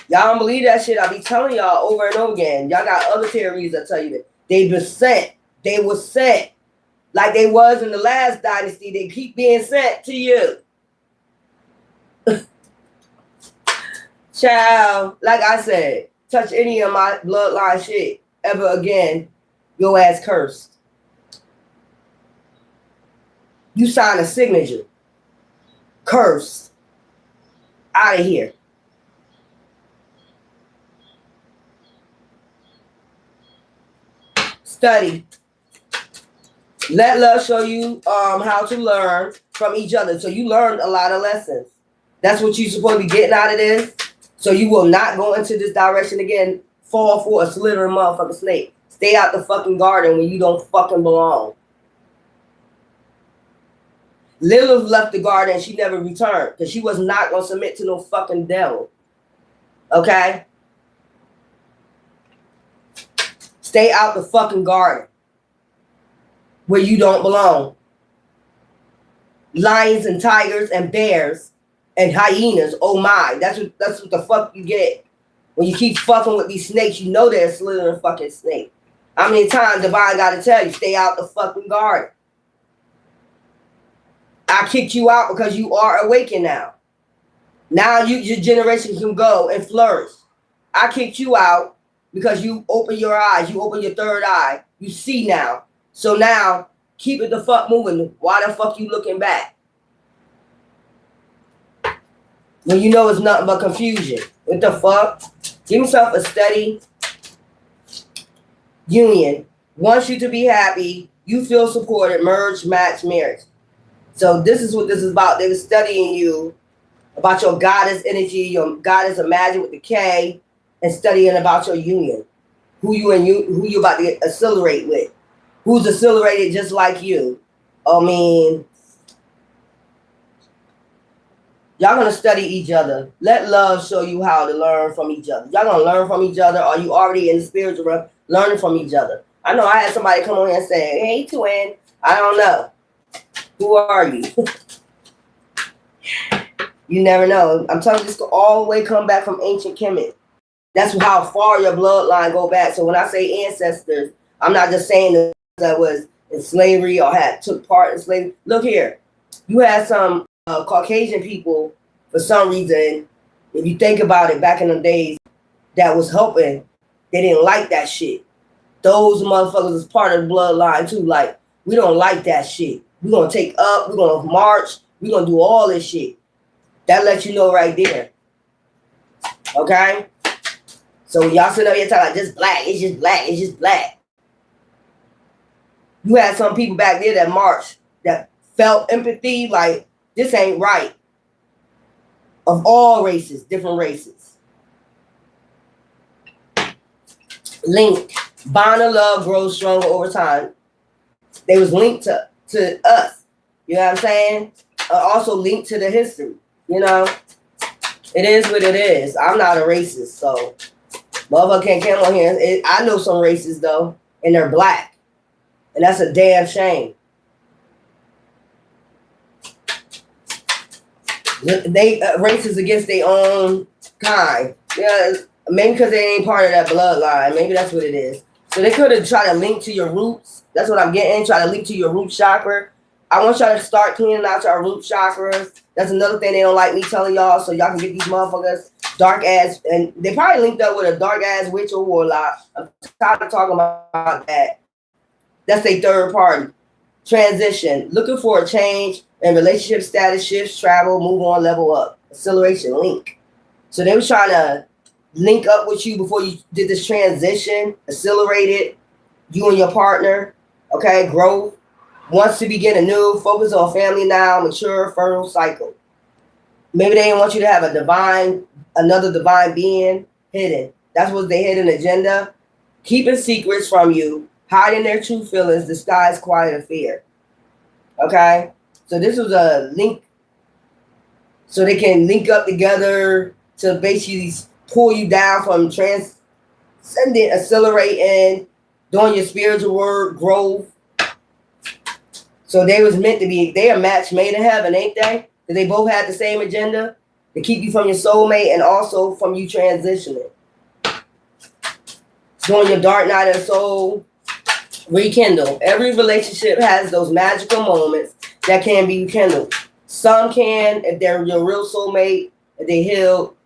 Speaker 1: Y'all don't believe that shit. I be telling y'all over and over again. Y'all got other theories that tell you that they been sent. They was sent. Like they was in the last dynasty. They keep being sent to you. Child, like I said, touch any of my bloodline shit ever again, your ass cursed. You sign a signature. Cursed. Out of here. Study. Let love show you how to learn from each other. So you learned a lot of lessons. That's what you're supposed to be getting out of this. So you will not go into this direction again. Fall for a slithering motherfucking snake. Stay out the fucking garden when you don't fucking belong. Lilith left the garden and she never returned because she was not going to submit to no fucking devil. Okay? Stay out the fucking garden where you don't belong. Lions and tigers and bears and hyenas, oh my. That's what the fuck you get. When you keep fucking with these snakes, you know they're a slithering fucking snake. How many times Divine got to tell you, stay out the fucking garden? I kicked you out because you are awakened now. Now your generation can go and flourish. I kicked you out because you open your eyes. You open your third eye. You see now. So now, keep it the fuck moving. Why the fuck you looking back? When you know it's nothing but confusion. What the fuck? Give yourself a steady union. Wants you to be happy. You feel supported. Merge, match, marriage. So this is what this is about. They were studying you about your goddess energy, your goddess imagine with the K, and studying about your union. Who you about to accelerate with. Who's accelerated just like you. I mean, y'all gonna study each other. Let love show you how to learn from each other. Y'all gonna learn from each other. Are you already in the spiritual realm learning from each other? I know I had somebody come on here and say, hey, twin, I don't know. Who are you? You never know. I'm telling you, this could all the way come back from ancient Kemet. That's how far your bloodline go back. So when I say ancestors, I'm not just saying that was in slavery or took part in slavery. Look here. You had some Caucasian people, for some reason, if you think about it, back in the days, that was helping. They didn't like that shit. Those motherfuckers is part of the bloodline too. Like, we don't like that shit. We're going to take up. We're going to march. We're going to do all this shit. That lets you know right there. Okay? So y'all sit up here talking like, just black. It's just black. It's just black. You had some people back there that marched, that felt empathy like, this ain't right. Of all races, different races. link. Bond of love grows stronger over time. They was linked to us. You know what I'm saying? Also linked to the history. You know, it is what it is. I'm not a racist, so motherfucker can't come on here. I know some racists though, and they're black, and that's a damn shame. They racist against their own kind. Yeah, maybe because they ain't part of that bloodline. Maybe that's what it is. So they could have tried to link to your roots. That's what I'm getting. Try to link to your root chakra. I want y'all to start cleaning out your root chakras. That's another thing they don't like me telling y'all, so y'all can get these motherfuckers dark ass, and they probably linked up with a dark ass witch or warlock. I'm tired of talking about that. That's a third party. Transition. Looking for a change in relationship status, shifts, travel, move on, level up. Acceleration, link. So they was trying to link up with you before you did this transition, accelerated, you and your partner, okay, growth. Wants to begin anew, focus on family now, mature, fertile cycle. Maybe they didn't want you to have another divine being hidden. That's what they hidden agenda. Keeping secrets from you, hiding their true feelings, disguise quiet fear. Okay? So this was a link, so they can link up together to basically pull you down from transcendent, accelerating, doing your spiritual work, growth. So they was meant to be, they a match made in heaven, ain't they? Because they both had the same agenda to keep you from your soulmate and also from you transitioning. Doing your dark night of soul, rekindle. Every relationship has those magical moments that can be rekindled. Some can, if they're your real soulmate, if they heal,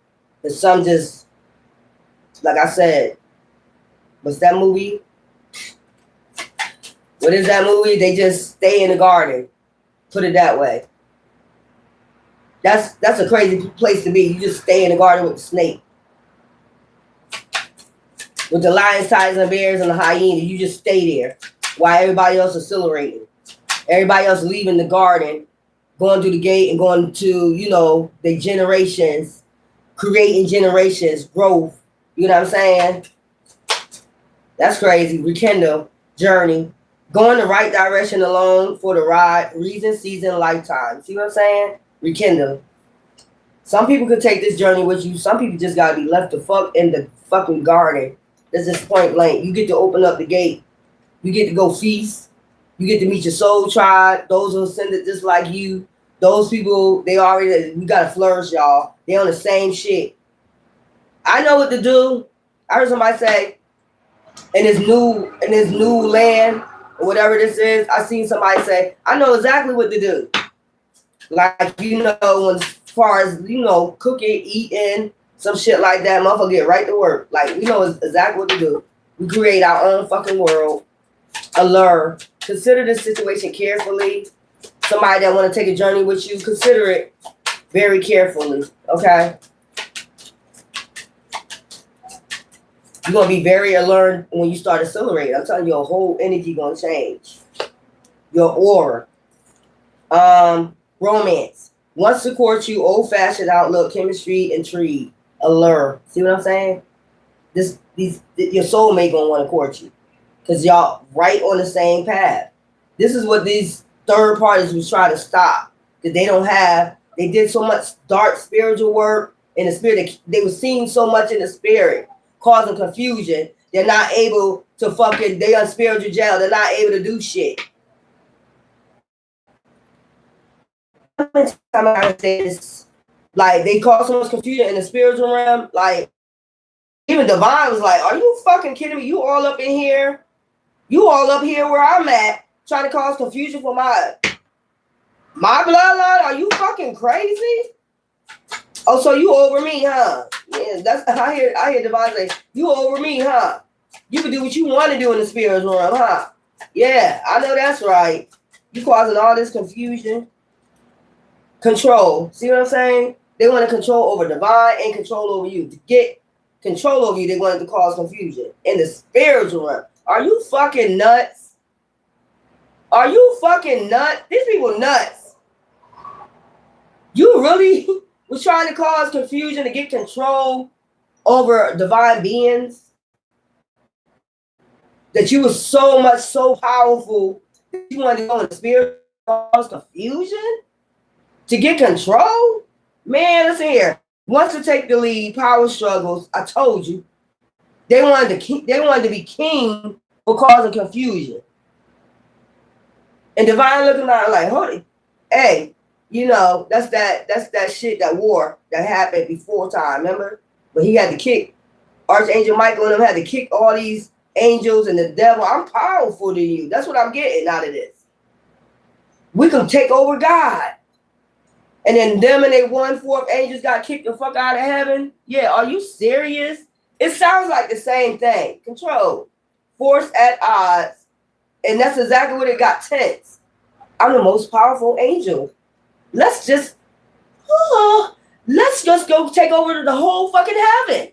Speaker 1: and some just, like I said, what's that movie? What is that movie? They just stay in the garden. Put it that way. That's a crazy place to be. You just stay in the garden with the snake. With the lions, tigers, and bears and the hyena. You just stay there while everybody else is accelerating. Everybody else leaving the garden, going through the gate and going to, you know, the generations, creating generations, growth. You know what I'm saying? That's crazy. Rekindle, journey. Going the right direction alone for the ride, reason, season, lifetime. See what I'm saying? Rekindle. Some people could take this journey with you. Some people just gotta be left the fuck in the fucking garden. That's just point blank. You get to open up the gate. You get to go feast. You get to meet your soul tribe. Those who ascended just like you. Those people, we gotta flourish, y'all. They on the same shit. I know what to do. I heard somebody say, in this new land, or whatever this is, I seen somebody say, I know exactly what to do. Like, you know, as far as, you know, cooking, eating, some shit like that, motherfucker get right to work. Like, we know exactly what to do. We create our own fucking world. Allure. Consider this situation carefully. Somebody that want to take a journey with you, consider it very carefully, okay? You're going to be very alert when you start accelerating. I'm telling you, your whole energy going to change. Your aura. Romance. Wants to court you, old-fashioned outlook, chemistry, intrigue, allure. See what I'm saying? Your soulmate going to want to court you. Because y'all right on the same path. This is what these third parties was trying to stop. Because they did so much dark spiritual work in the spirit. They were seeing so much in the spirit, causing confusion. They're not able to they on spiritual jail. They're not able to do shit. Like, they caused so much confusion in the spiritual realm. Like, even Divine was like, are you fucking kidding me? You all up in here? You all up here where I'm at, trying to cause confusion for my bloodline? Are you fucking crazy? Oh, so you over me, huh? Yeah, that's I hear Divine say, you over me, huh? You can do what you want to do in the spiritual realm, huh? Yeah, I know that's right. You causing all this confusion. Control. See what I'm saying? They want to control over Divine and control over you. To get control over you, they wanted to cause confusion in the spiritual realm. Are you fucking nuts? Are you fucking nuts? These people nuts. You really was trying to cause confusion to get control over divine beings? that you were so powerful that you wanted to go in the spirit cause confusion to get control? Man, listen here. Once to take the lead, power struggles. I told you, they wanted to be king for causing confusion. And Divine looking at like, hold hey, that's that shit, that war that happened before time, remember? But he had to kick Archangel Michael and them had to kick all these angels and the devil. I'm powerful than you. That's what I'm getting out of this. We can take over God. And then them and they 1/4 angels got kicked the fuck out of heaven. Yeah, are you serious? It sounds like the same thing. Control. Force at odds. And that's exactly what it got tense. I'm the most powerful angel. Let's just go take over the whole fucking heaven.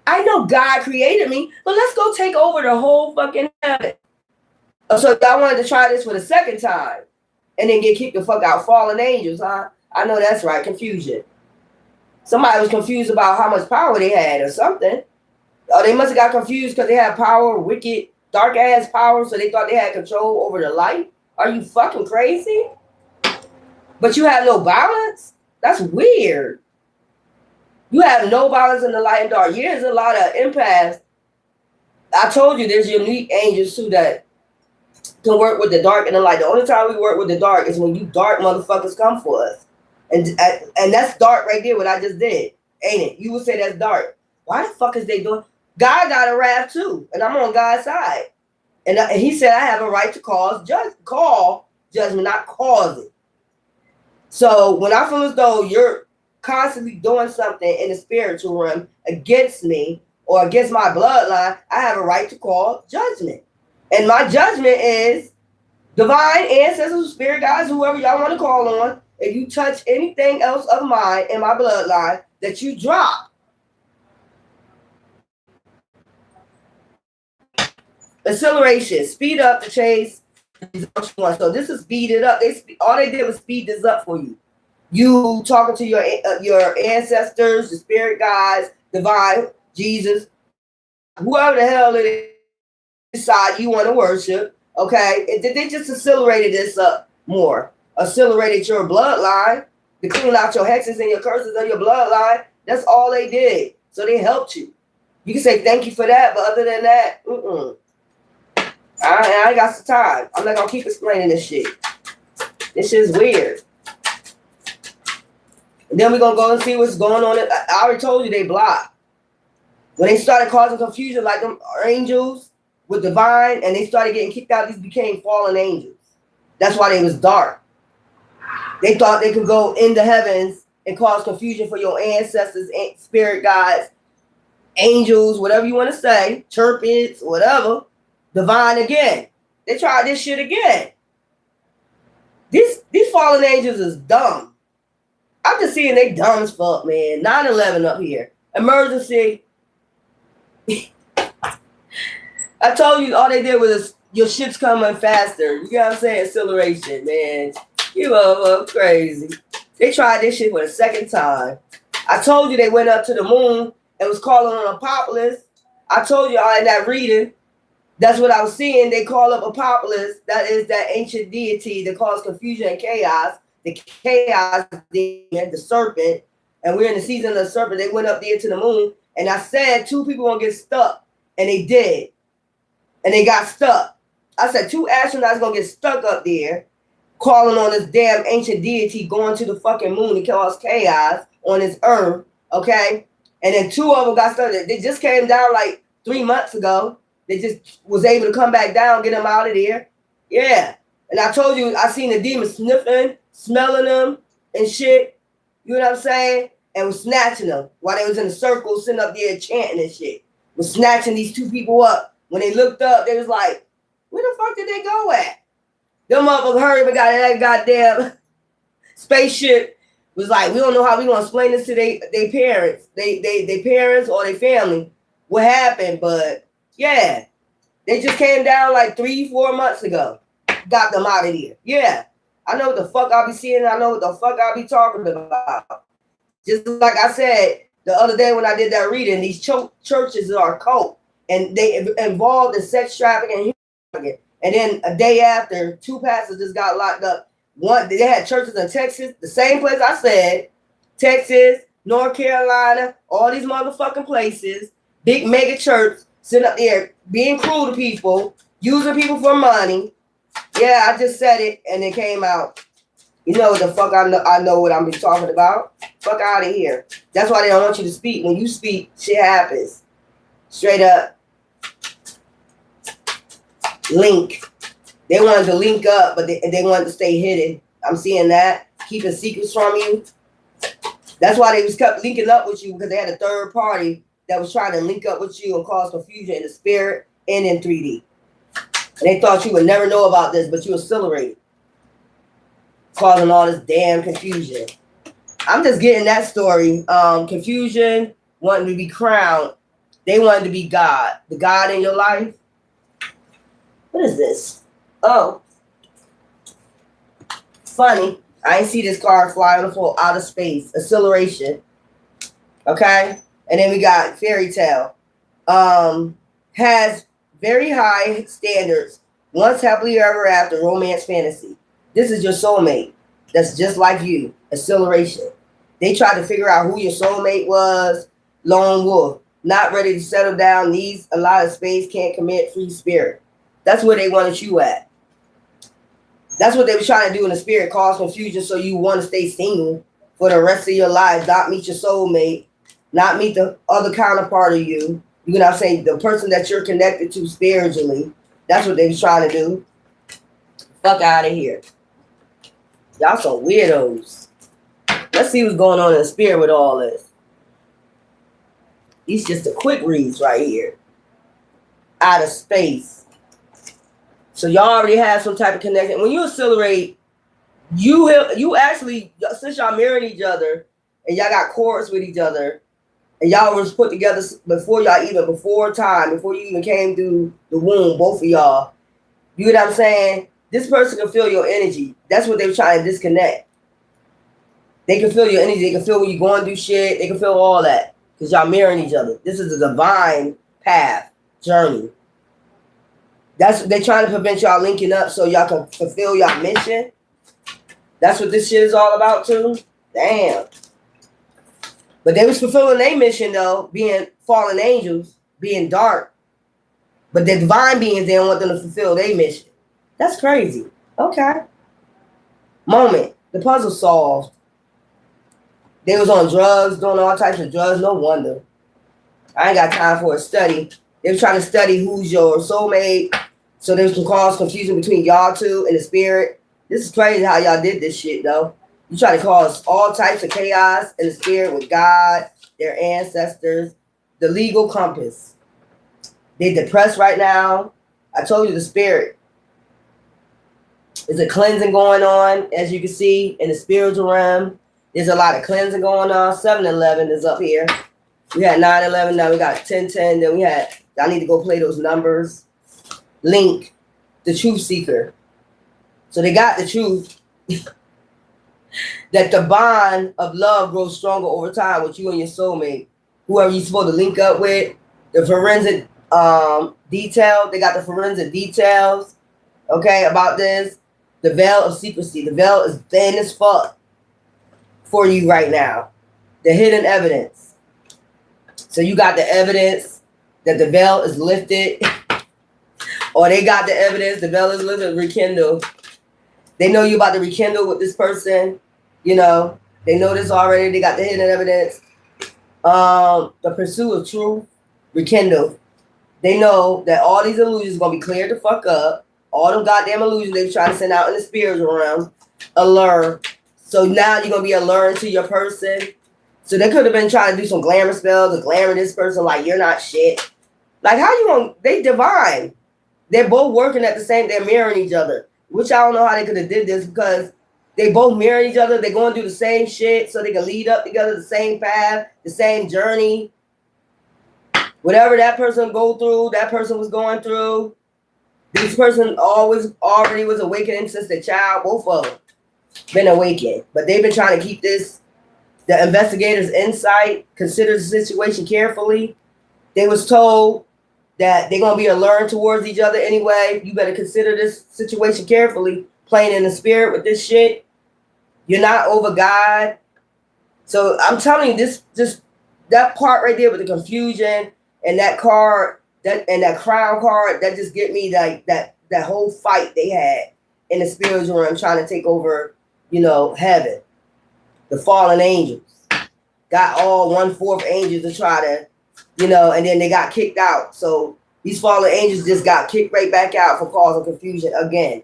Speaker 1: I know God created me, but let's go take over the whole fucking heaven. So y'all wanted to try this for the second time and then get kicked the fuck out. Fallen angels, huh? I know that's right. Confusion. Somebody was confused about how much power they had or something. Oh, they must have got confused because they had power, wicked, dark ass power, so they thought they had control over the light. Are you fucking crazy? But you have no balance? That's weird. You have no balance in the light and dark. Yeah, there's a lot of impasse. I told you there's unique angels too that can work with the dark and the light. The only time we work with the dark is when you dark motherfuckers come for us. And that's dark right there, what I just did. Ain't it? You would say that's dark. Why the fuck is they doing? God got a wrath too. And I'm on God's side. And he said I have a right to call judgment, not cause it. So when I feel as though you're constantly doing something in the spiritual realm against me or against my bloodline, I have a right to call judgment. And my judgment is divine ancestors, spirit guides, whoever y'all want to call on. If you touch anything else of mine in my bloodline, that you drop. Acceleration, speed up the chase. So this is speed it up. All they did was speed this up for you. You talking to your ancestors, the spirit guides, divine, Jesus, whoever the hell it is side you want to worship. Okay, they just accelerated this up more. Accelerated your bloodline to clean out your hexes and your curses of your bloodline. That's all they did. So they helped you. You can say thank you for that, but other than that, I ain't got some time. I'm not gonna keep explaining this shit. This shit's weird. And then we're gonna go and see what's going on. I already told you they blocked. When they started causing confusion, like them angels with divine, and they started getting kicked out, these became fallen angels. That's why they was dark. They thought they could go in the heavens and cause confusion for your ancestors, spirit guides, angels, whatever you want to say, chirpits, whatever. Divine again. They tried this shit again. These fallen angels is dumb. I'm just seeing they dumb as fuck, man. 9/11 up here. Emergency. I told you all they did was your ship's coming faster. You know what I'm saying? Acceleration, man. You motherfucker crazy. They tried this shit for the second time. I told you they went up to the moon and was calling on Apophis. I told you all in that reading. That's what I was seeing. They call up Apophis. That is that ancient deity that caused confusion and chaos. The chaos demon, the serpent. And we're in the season of the serpent. They went up there to the moon. And I said 2 people gonna get stuck. And they did. And they got stuck. I said 2 astronauts gonna get stuck up there, calling on this damn ancient deity going to the fucking moon to cause chaos on this earth. Okay? And then 2 of them got stuck. They just came down like 3 months ago. They just was able to come back down, get them out of there. Yeah. And I told you, I seen the demon sniffing, smelling them and shit. You know what I'm saying? And was snatching them while they was in a circle, sitting up there chanting and shit. Was snatching these 2 people up. When they looked up, they was like, where the fuck did they go at? Them motherfuckers heard and got that goddamn spaceship. Was like, we don't know how we gonna explain this to they parents. They parents or their family. What happened, but yeah, they just came down like 3-4 months ago. Got them out of here. Yeah, I know what the fuck I'll be seeing. I know what the fuck I'll be talking about. Just like I said, the other day when I did that reading, these churches are a cult, and they involved in sex trafficking and human trafficking. And then a day after, 2 pastors just got locked up. One, they had churches in Texas, the same place I said, Texas, North Carolina, all these motherfucking places, big mega church, sitting up there being cruel to people, using people for money. Yeah, I just said it, and it came out. You know what the fuck I know what I'm talking about. Fuck out of here. That's why they don't want you to speak. When you speak, shit happens. Straight up. Link. They wanted to link up, but they wanted to stay hidden. I'm seeing that. Keeping secrets from you. That's why they was kept linking up with you, because they had a third party that was trying to link up with you and cause confusion in the spirit and in 3D. And they thought you would never know about this, but you accelerated, causing all this damn confusion. I'm just getting that story. Confusion, wanting to be crowned. They wanted to be God. The God in your life. What is this? Oh. Funny. I ain't see this card fly on the floor. Outer space. Acceleration. Okay? And then we got fairy tale. Has very high standards. Once happily ever after, romance fantasy. This is your soulmate. That's just like you. Acceleration. They tried to figure out who your soulmate was. Lone wolf. Not ready to settle down. Needs a lot of space. Can't commit. Free spirit. That's where they wanted you at. That's what they were trying to do in the spirit. Cause confusion so you want to stay single for the rest of your life. Not meet your soulmate. Not meet the other counterpart of you. You know what I'm saying? The person that you're connected to spiritually. That's what they was trying to do. Fuck out of here. Y'all some weirdos. Let's see what's going on in the spirit with all this. These just the quick reads right here. Out of space. So y'all already have some type of connection. When you accelerate, you actually, since y'all married each other and y'all got chords with each other, and y'all was put together before you even came through the womb, both of y'all. You know what I'm saying? This person can feel your energy. That's what they were trying to disconnect. They can feel your energy. They can feel when you're going through shit. They can feel all that because y'all marrying each other. This is a divine path, journey. They're trying to prevent y'all linking up so y'all can fulfill y'all mission. That's what this shit is all about too. Damn. But they was fulfilling their mission though, being fallen angels, being dark. But the divine beings didn't want them to fulfill their mission. That's crazy. Okay. Moment. The puzzle solved. They was on drugs, doing all types of drugs. No wonder. I ain't got time for a study. They were trying to study who's your soulmate so they can cause confusion between y'all two and the spirit. This is crazy how y'all did this shit, though. You try to cause all types of chaos in the spirit with God, their ancestors, the legal compass. They're depressed right now. I told you the spirit. There's a cleansing going on, as you can see, in the spiritual realm. There's a lot of cleansing going on. 7-11 is up here. We had 9-11, now we got 10-10. Then we had, I need to go play those numbers. Link, the truth seeker. So they got the truth. That the bond of love grows stronger over time with you and your soulmate. Whoever you're supposed to link up with. The forensic detail. They got the forensic details, okay, about this. The veil of secrecy. The veil is thin as fuck for you right now. The hidden evidence. So you got the evidence that the veil is lifted. Or they got the evidence the veil is lifted, rekindle. They know you about to rekindle with this person. You know, they know this already. They got the hidden evidence. The pursuit of truth, rekindle. They know that all these illusions going to be cleared the fuck up. All them goddamn illusions they were trying to send out in the spiritual realm. Allure. So now you're going to be alluring to your person. So they could have been trying to do some glamour spells or glamour this person like you're not shit. Like how you going to, they divine. They're both working at the same, they're mirroring each other. Which I don't know how they could have did this because they both mirror each other. They're going to do the same shit so they can lead up together the same path, the same journey. Whatever that person go through, that person was going through. This person already was awakening since the child. Both of them been awakened. But they've been trying to keep this The investigators' insight, consider the situation carefully. They was told that they're gonna be alluring towards each other anyway. You better consider this situation carefully. Playing in the spirit with this shit. You're not over God. So I'm telling you, this that part right there with the confusion and that card, that crown card, that just get me like that whole fight they had in the spiritual realm trying to take over, heaven. The fallen angels got all 1/4 angels to try to, and then they got kicked out. So these fallen angels just got kicked right back out for causing confusion again.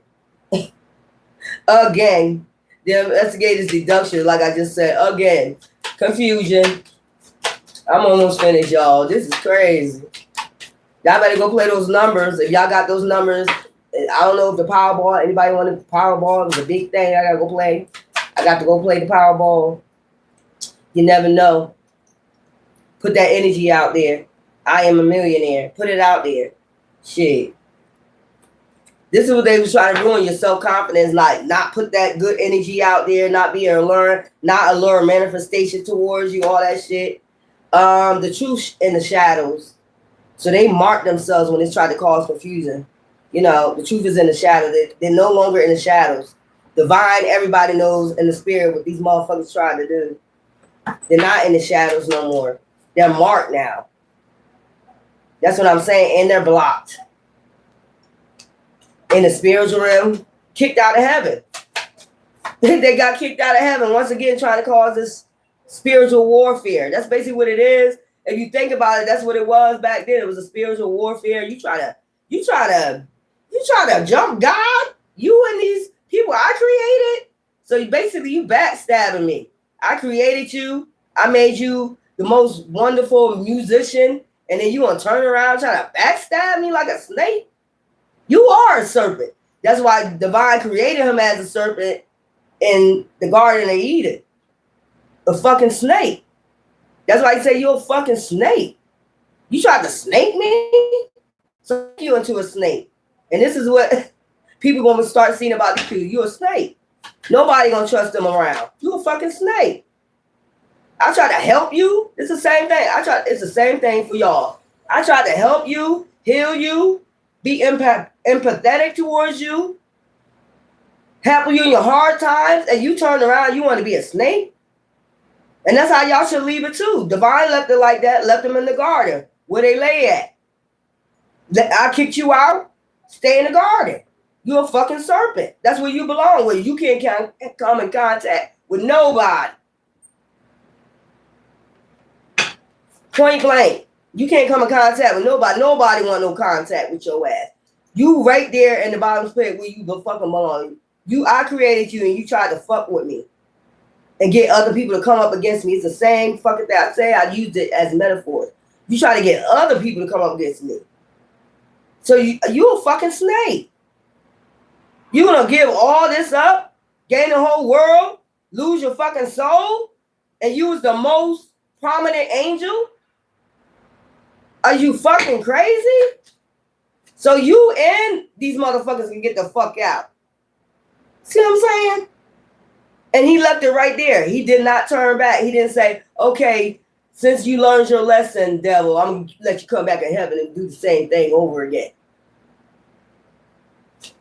Speaker 1: Again. The investigators' deduction, like I just said, again. Confusion. I'm almost finished, y'all. This is crazy. Y'all better go play those numbers. If y'all got those numbers, I don't know if the Powerball, anybody want the Powerball? It's a big thing I gotta go play. I got to go play the Powerball. You never know. Put that energy out there. I am a millionaire. Put it out there. Shit. This is what they was trying to ruin your self-confidence, like not put that good energy out there, not be alluring, not allure manifestation towards you, all that shit. The truth in the shadows. So they mark themselves when they try to cause confusion. The truth is in the shadows. They're no longer in the shadows. Divine, everybody knows in the spirit what these motherfuckers trying to do. They're not in the shadows no more. They're marked now. That's what I'm saying. And they're blocked. In the spiritual realm, kicked out of heaven. They got kicked out of heaven once again, trying to cause this spiritual warfare. That's basically what it is. If you think about it, that's what it was back then. It was a spiritual warfare. You try to jump God. You and these people I created. So you backstabbing me. I created you. I made you the most wonderful musician, and then you gonna turn around trying to backstab me like a snake. You are a serpent. That's why divine created him as a serpent in the Garden of Eden. A fucking snake. That's why he say you're a fucking snake. You tried to snake me? So you into a snake. And this is what people gonna start seeing about you. You're a snake. Nobody gonna trust them around. You a fucking snake. I try to help you. It's the same thing. It's the same thing for y'all. I try to help you, heal you, be empathetic towards you, help you in your hard times, and you turn around, you want to be a snake? And that's how y'all should leave it too. Divine left it like that, left them in the garden where they lay at. I kicked you out, stay in the garden. You're a fucking serpent. That's where you belong, where you can't come in contact with nobody. Point blank. You can't come in contact with nobody. Nobody want no contact with your ass. You right there in the bottom pit where you fucking belong. I created you and you tried to fuck with me and get other people to come up against me. It's the same fucking thing I say. I used it as metaphors. You try to get other people to come up against me. So you a fucking snake. You gonna give all this up, gain the whole world, lose your fucking soul, and you was the most prominent angel? Are you fucking crazy? So you and these motherfuckers can get the fuck out. See what I'm saying? And he left it right there. He did not turn back. He didn't say, okay, since you learned your lesson, devil, I'm going to let you come back in heaven and do the same thing over again.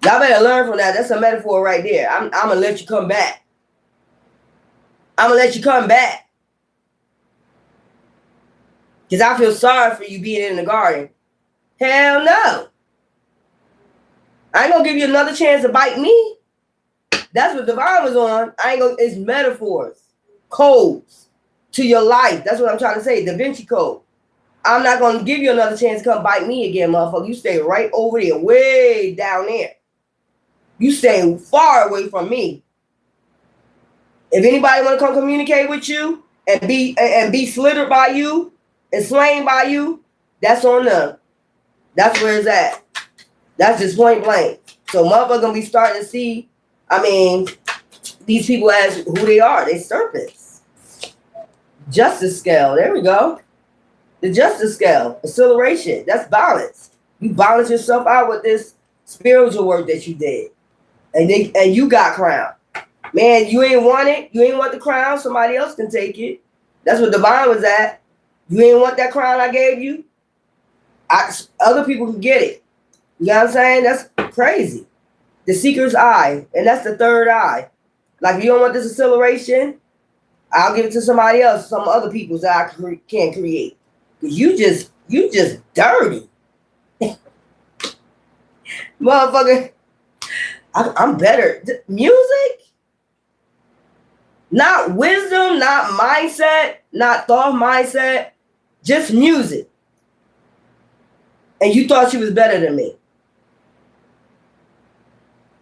Speaker 1: Y'all better learn from that. That's a metaphor right there. I'm going to let you come back. I'm going to let you come back. Because I feel sorry for you being in the garden. Hell no. I ain't going to give you another chance to bite me. That's what Divine was on. It's metaphors, codes to your life. That's what I'm trying to say. Da Vinci Code. I'm not going to give you another chance to come bite me again, motherfucker. You stay right over there, way down there. You stay far away from me. If anybody want to come communicate with you and be slithered by you and slain by you, that's on them. That's where it's at. That's just point blank. So motherfucker gonna be starting to see, these people as who they are. They serpents. Justice scale. There we go. The justice scale. Acceleration. That's balance. You balance yourself out with this spiritual work that you did. And you got crowned. Man, you ain't want it. You ain't want the crown. Somebody else can take it. That's what divine was at. You ain't want that crown I gave you. Other people can get it. You know what I'm saying? That's crazy. The seeker's eye, and that's the third eye. Like, if you don't want this acceleration, I'll give it to somebody else, some other people's that I can't create. You just dirty. Motherfucker, I'm better. Music? Not wisdom, not mindset, not thought mindset, just music. And you thought you was better than me.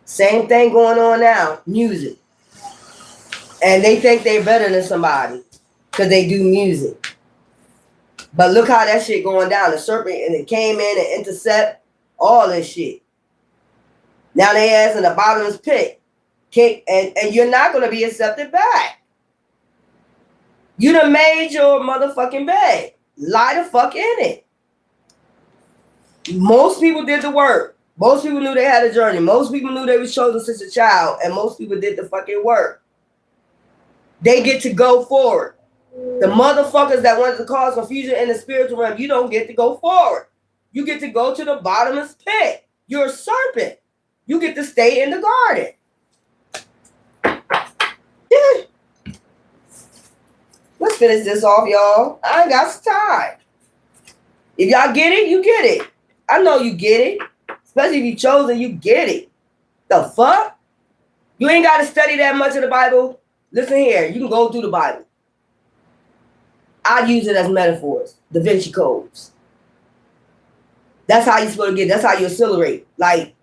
Speaker 1: Same thing going on now, music. And they think they're better than somebody because they do music. But look how that shit going down. The serpent, and it came in and intercept all this shit. Now they ass in the bottomless pit. And you're not going to be accepted back. You done made your motherfucking bed. Lie the fuck in it. Most people did the work. Most people knew they had a journey. Most people knew they was chosen since a child. And most people did the fucking work. They get to go forward. The motherfuckers that wanted to cause confusion in the spiritual realm, you don't get to go forward. You get to go to the bottomless pit. You're a serpent. You get to stay in the garden. Yeah. Let's finish this off, y'all. I ain't got some time. If y'all get it, you get it. I know you get it. Especially if you chosen, you get it. The fuck? You ain't got to study that much of the Bible. Listen here. You can go through the Bible. I use it as metaphors. Da Vinci codes. That's how you're supposed to get. That's how you accelerate. Like,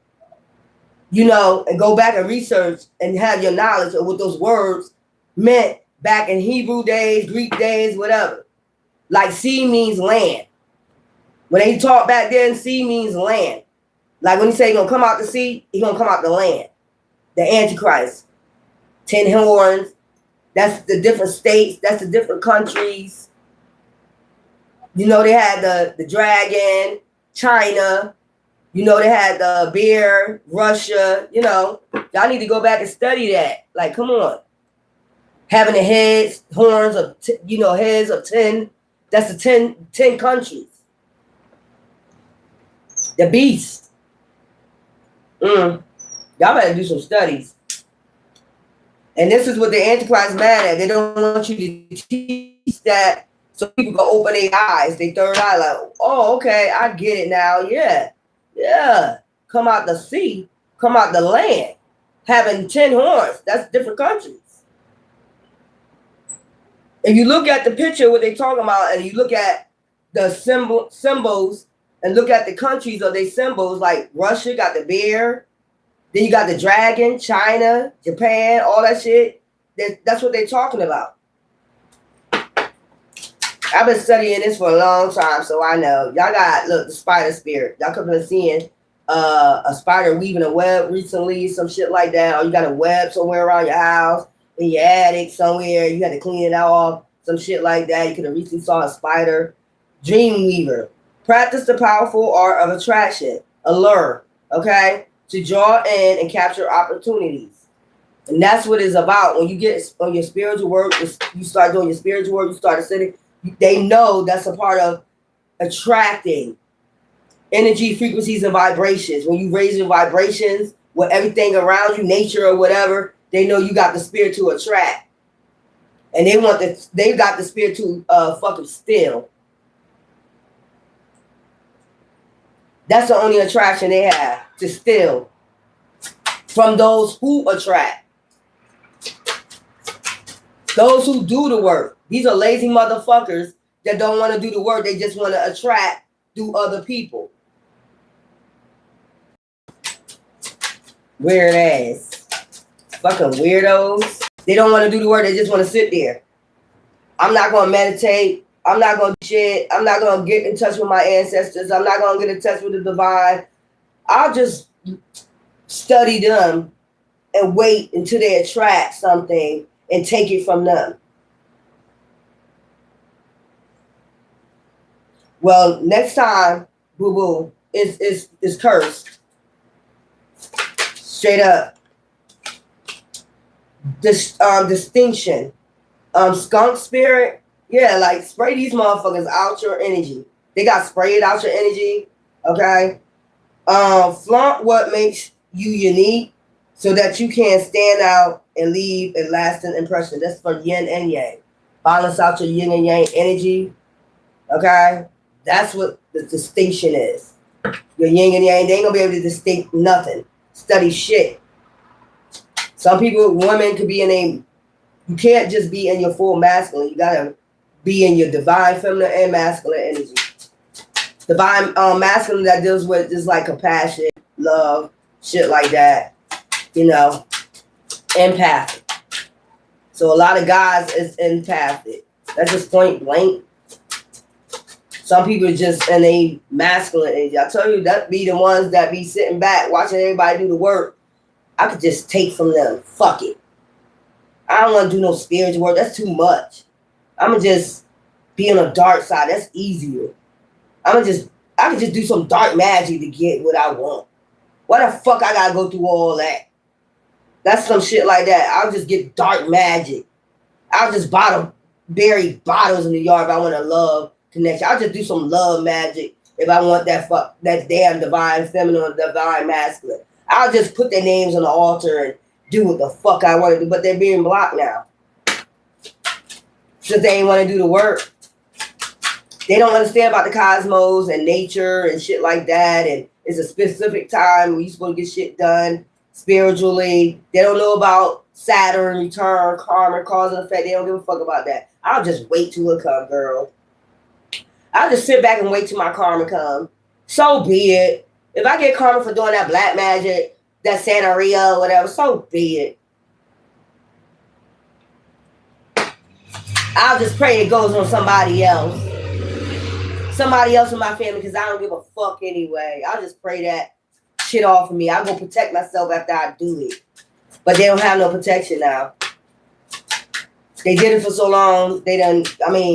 Speaker 1: you know, and go back and research and have your knowledge of what those words meant back in Hebrew days, Greek days, whatever. Like, sea means land. When they talk back then, sea means land. Like when he say he's going to come out the sea, he's going to come out the land. The Antichrist. 10 horns. That's the different states. That's the different countries. You know, they had the dragon, China. You know, they had the bear, Russia. You know, y'all need to go back and study that. Like, come on. Having the heads, horns of, heads of 10. That's the 10 countries. The beast. Y'all better do some studies. And this is what the Antichrist is mad at. They don't want you to teach that so people can open their eyes, their third eye, like, oh, okay, I get it now. Yeah. Come out the sea, come out the land. Having 10 horns, that's different countries. If you look at the picture, what they talking about, and you look at the symbols, and look at the countries of their symbols, like Russia got the bear, then you got the dragon, China, Japan, all that shit. That's what they're talking about. I've been studying this for a long time, so I know. Y'all got, look, the spider spirit. Y'all could have been seeing a spider weaving a web recently, some shit like that, or you got a web somewhere around your house, in your attic somewhere, you had to clean it off, some shit like that. You could have recently saw a spider. Dream weaver. Practice the powerful art of attraction, allure, okay? To draw in and capture opportunities. And that's what it's about. When you get on your spiritual work, you start doing your spiritual work, you start sitting, they know that's a part of attracting energy, frequencies, and vibrations. When you raise your vibrations with everything around you, nature or whatever, they know you got the spirit to attract. And they got the spirit to fucking steal. That's the only attraction they have, to steal from those who attract. Those who do the work. These are lazy motherfuckers that don't want to do the work. They just want to attract through other people. Weird ass. Fucking weirdos. They don't want to do the work. They just want to sit there. I'm not going to meditate. I'm not going to do shit. I'm not going to get in touch with my ancestors. I'm not going to get in touch with the divine. I'll just study them and wait until they attract something and take it from them. Well, next time, boo-boo, is cursed. Straight up. This distinction. Skunk spirit, yeah, like spray these motherfuckers out your energy. They got sprayed out your energy. Okay. Flaunt what makes you unique so that you can stand out and leave a lasting impression. That's for yin and yang. Balance out your yin and yang energy. Okay. That's what the distinction is. Your yin and yang, they ain't gonna be able to distinct nothing. Study shit. Some people, women could be in a, you can't just be in your full masculine. You gotta be in your divine feminine and masculine energy. Divine masculine that deals with just like compassion, love, shit like that. You know, empathic. So a lot of guys is empathic. That's just point blank. Some people are just in a masculine energy. I tell you, that be the ones that be sitting back watching everybody do the work. I could just take from them. Fuck it. I don't want to do no spiritual work. That's too much. I'm going to just be on the dark side. That's easier. I could just do some dark magic to get what I want. Why the fuck I got to go through all that? That's some shit like that. I'll just get dark magic. I'll just bury bottles in the yard if I want a love connection. I'll just do some love magic if I want that damn divine feminine or divine masculine. I'll just put their names on the altar and do what the fuck I want to do, but they're being blocked now. Since they ain't want to do the work. They don't understand about the cosmos and nature and shit like that. And it's a specific time where you're supposed to get shit done spiritually. They don't know about Saturn, return, karma, cause and effect. They don't give a fuck about that. I'll just wait till it come, girl. I'll just sit back and wait till my karma come. So be it. If I get karma for doing that black magic, that Santeria or whatever, so be it. I'll just pray it goes on somebody else. Somebody else in my family, because I don't give a fuck anyway. I'll just pray that shit off of me. I'll go protect myself after I do it. But they don't have no protection now. They did it for so long. They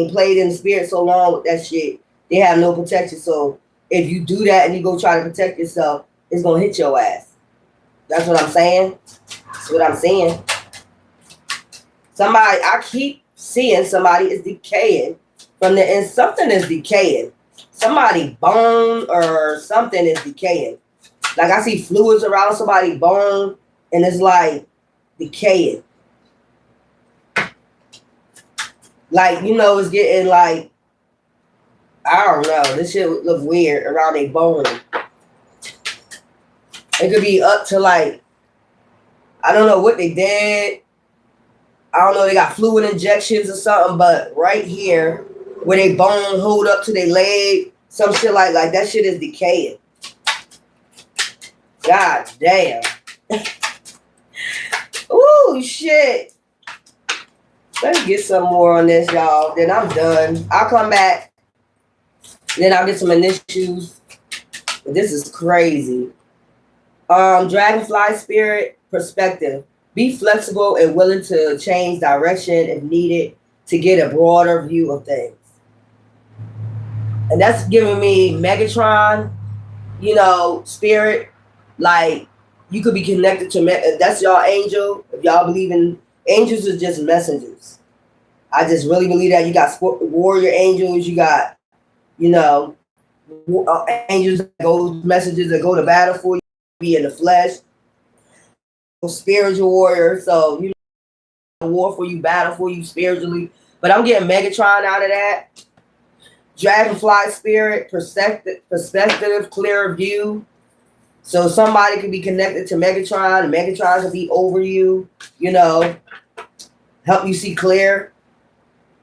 Speaker 1: played in the spirit so long with that shit. They have no protection. So if you do that and you go try to protect yourself, it's going to hit your ass. That's what I'm saying. That's what I'm saying. I keep seeing somebody is decaying from the end. Something is decaying. Somebody bone or something is decaying. Like I see fluids around somebody's bone and it's like decaying. Like, it's getting like, I don't know. This shit look weird around a bone. It could be up to like, I don't know what they did. I don't know, they got fluid injections or something, but right here, where they bone hold up to their leg, some shit like that shit is decaying. God damn. Ooh, shit. Let me get some more on this, y'all. Then I'm done. I'll come back. Then I'll get some initials. This is crazy. Dragonfly spirit perspective. Be flexible and willing to change direction if needed to get a broader view of things. And that's giving me Megatron, spirit. Like, you could be connected to, that's y'all angel. If y'all believe in, angels are just messengers. I just really believe that. You got warrior angels, you got, angels that go, messages that go to battle for you, be in the flesh. Spiritual warrior, so war for you, battle for you spiritually. But I'm getting Megatron out of that. Dragonfly spirit, perspective, clearer view. So somebody could be connected to Megatron, and Megatron could be over you, help you see clear.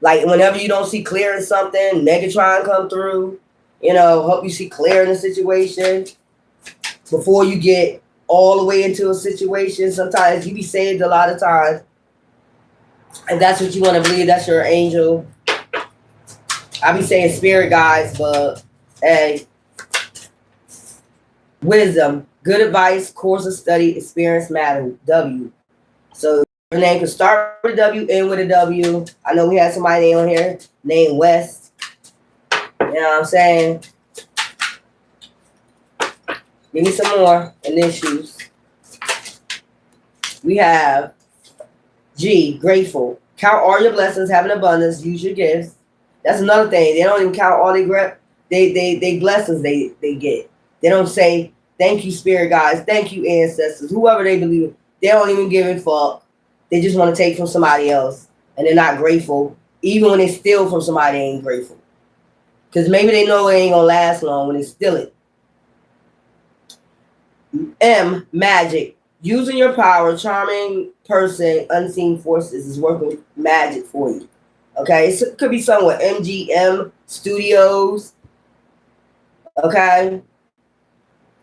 Speaker 1: Like whenever you don't see clear in something, Megatron come through, help you see clear in the situation before you get all the way into a situation. Sometimes you be saved a lot of times. And that's what you want to believe. That's your angel. I be saying spirit guides, but hey. Wisdom, good advice, course of study, experience matter. W. So your name can start with a W, end with a W. I know we had somebody on here named West. You know what I'm saying? Give me some more initials. We have G, grateful. Count all your blessings, have an abundance, use your gifts. That's another thing. They don't even count all they blessings they get. They don't say thank you, spirit guides, thank you, ancestors, whoever they believe in. They don't even give a fuck. They just want to take from somebody else, and they're not grateful. Even when they steal from somebody, they ain't grateful. Because maybe they know it ain't gonna last long when they steal it. M, magic. Using your power, charming person, unseen forces is working with magic for you. Okay, it could be something with MGM Studios. Okay,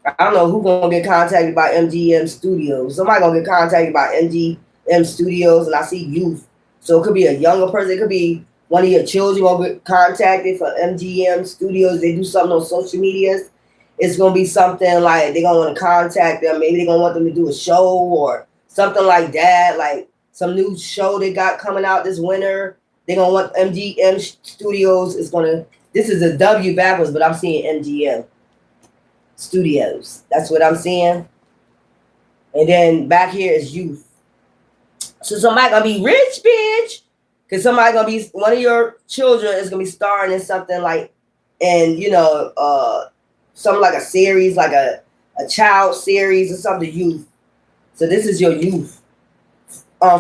Speaker 1: I don't know who's gonna get contacted by MGM Studios. Somebody gonna get contacted by MGM Studios, and I see youth. So it could be a younger person. It could be one of your children gonna get contacted for MGM Studios. They do something on social medias. It's gonna be something like they're gonna want to contact them. Maybe they're gonna want them to do a show or something like that, like some new show they got coming out this winter. They're gonna want MGM Studios is gonna. This is a W backwards, but I'm seeing MGM Studios. That's what I'm seeing. And then back here is youth. So somebody gonna be rich, bitch. Cause somebody gonna be one of your children is gonna be starring in something like, and something like a series, like a child series or something, youth. So this is your youth.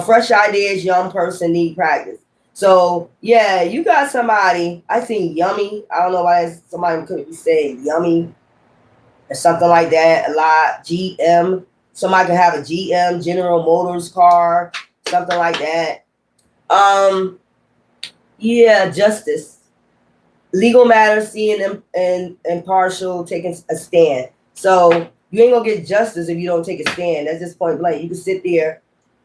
Speaker 1: Fresh ideas, young person need practice. So yeah, you got somebody. I think yummy. I don't know why somebody could be saying yummy or something like that. A lot. GM. Somebody could have a GM, General Motors car, something like that. Yeah, justice. Legal matters, seeing and impartial, taking a stand. So you ain't gonna get justice if you don't take a stand. That's just point blank. You can sit there,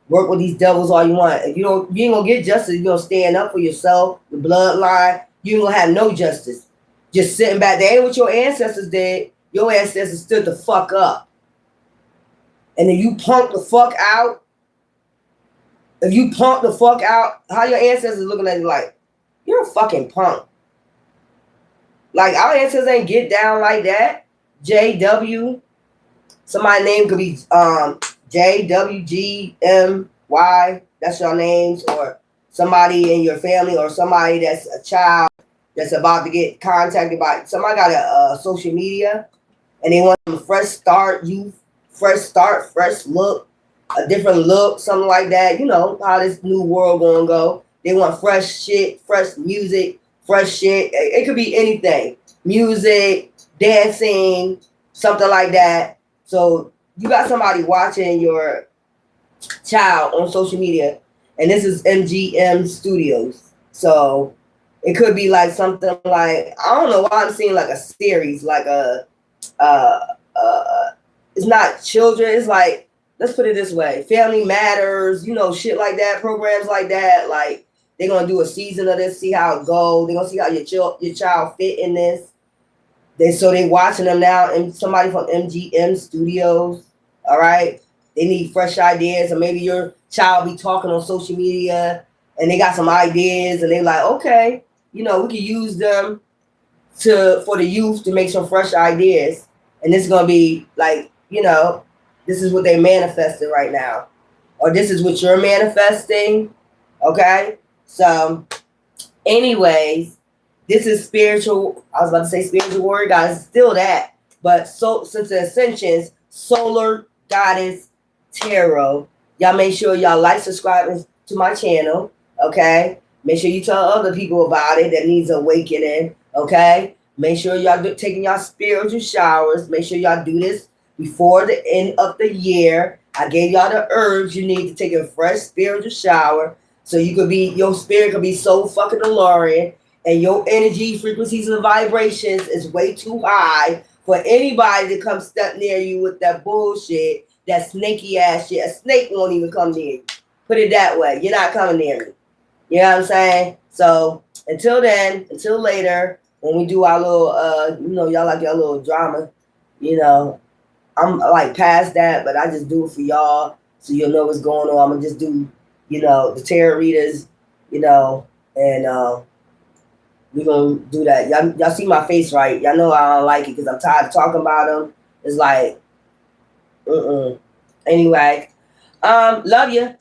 Speaker 1: work with these devils all you want. If you ain't gonna get justice. You don't stand up for yourself, the bloodline. You ain't gonna have no justice. Just sitting back there ain't what your ancestors did. Your ancestors stood the fuck up. And if you punk the fuck out, how your ancestors looking at you like, you're a fucking punk. Like our ancestors ain't get down like that. JW. Somebody's name could be JWGMY. That's your names, or somebody in your family, or somebody that's a child that's about to get contacted by somebody got a social media, and they want a fresh start, fresh look, a different look, something like that. You know how this new world gonna go. They want fresh shit, fresh music, fresh shit. It could be anything. Music, dancing, something like that. So you got somebody watching your child on social media, and this is MGM Studios. So it could be like something like, I don't know why I'm seeing like a series, like it's not children, it's like, let's put it this way, Family Matters, shit like that, programs like that. Like they're gonna do a season of this, see how it goes. They're gonna see how your child fit in this. They watching them now, and somebody from MGM Studios. All right, they need fresh ideas, or maybe your child be talking on social media, and they got some ideas, and they like, okay, we can use them for the youth to make some fresh ideas, and this is gonna be like, this is what they manifesting right now, or this is what you're manifesting. Okay, so, anyways. This is spiritual. I was about to say spiritual warrior goddess. Still that. But since the Ascensions, Solar Goddess Tarot. Y'all make sure y'all like, subscribe to my channel. Okay? Make sure you tell other people about it that needs awakening. Okay? Make sure y'all taking y'all spiritual showers. Make sure y'all do this before the end of the year. I gave y'all the herbs you need to take a fresh spiritual shower. So your spirit could be so fucking alluring. And your energy, frequencies, and vibrations is way too high for anybody to come step near you with that bullshit, that snaky ass shit. A snake won't even come near you. Put it that way. You're not coming near me. You know what I'm saying? So until then, until later, when we do our little, y'all like your little drama, I'm like past that, but I just do it for y'all so you'll know what's going on. I'm gonna just do, the tarot readers, and we're going to do that. Y'all see my face, right? Y'all know I don't like it because I'm tired of talking about them. It's like, Anyway, love you.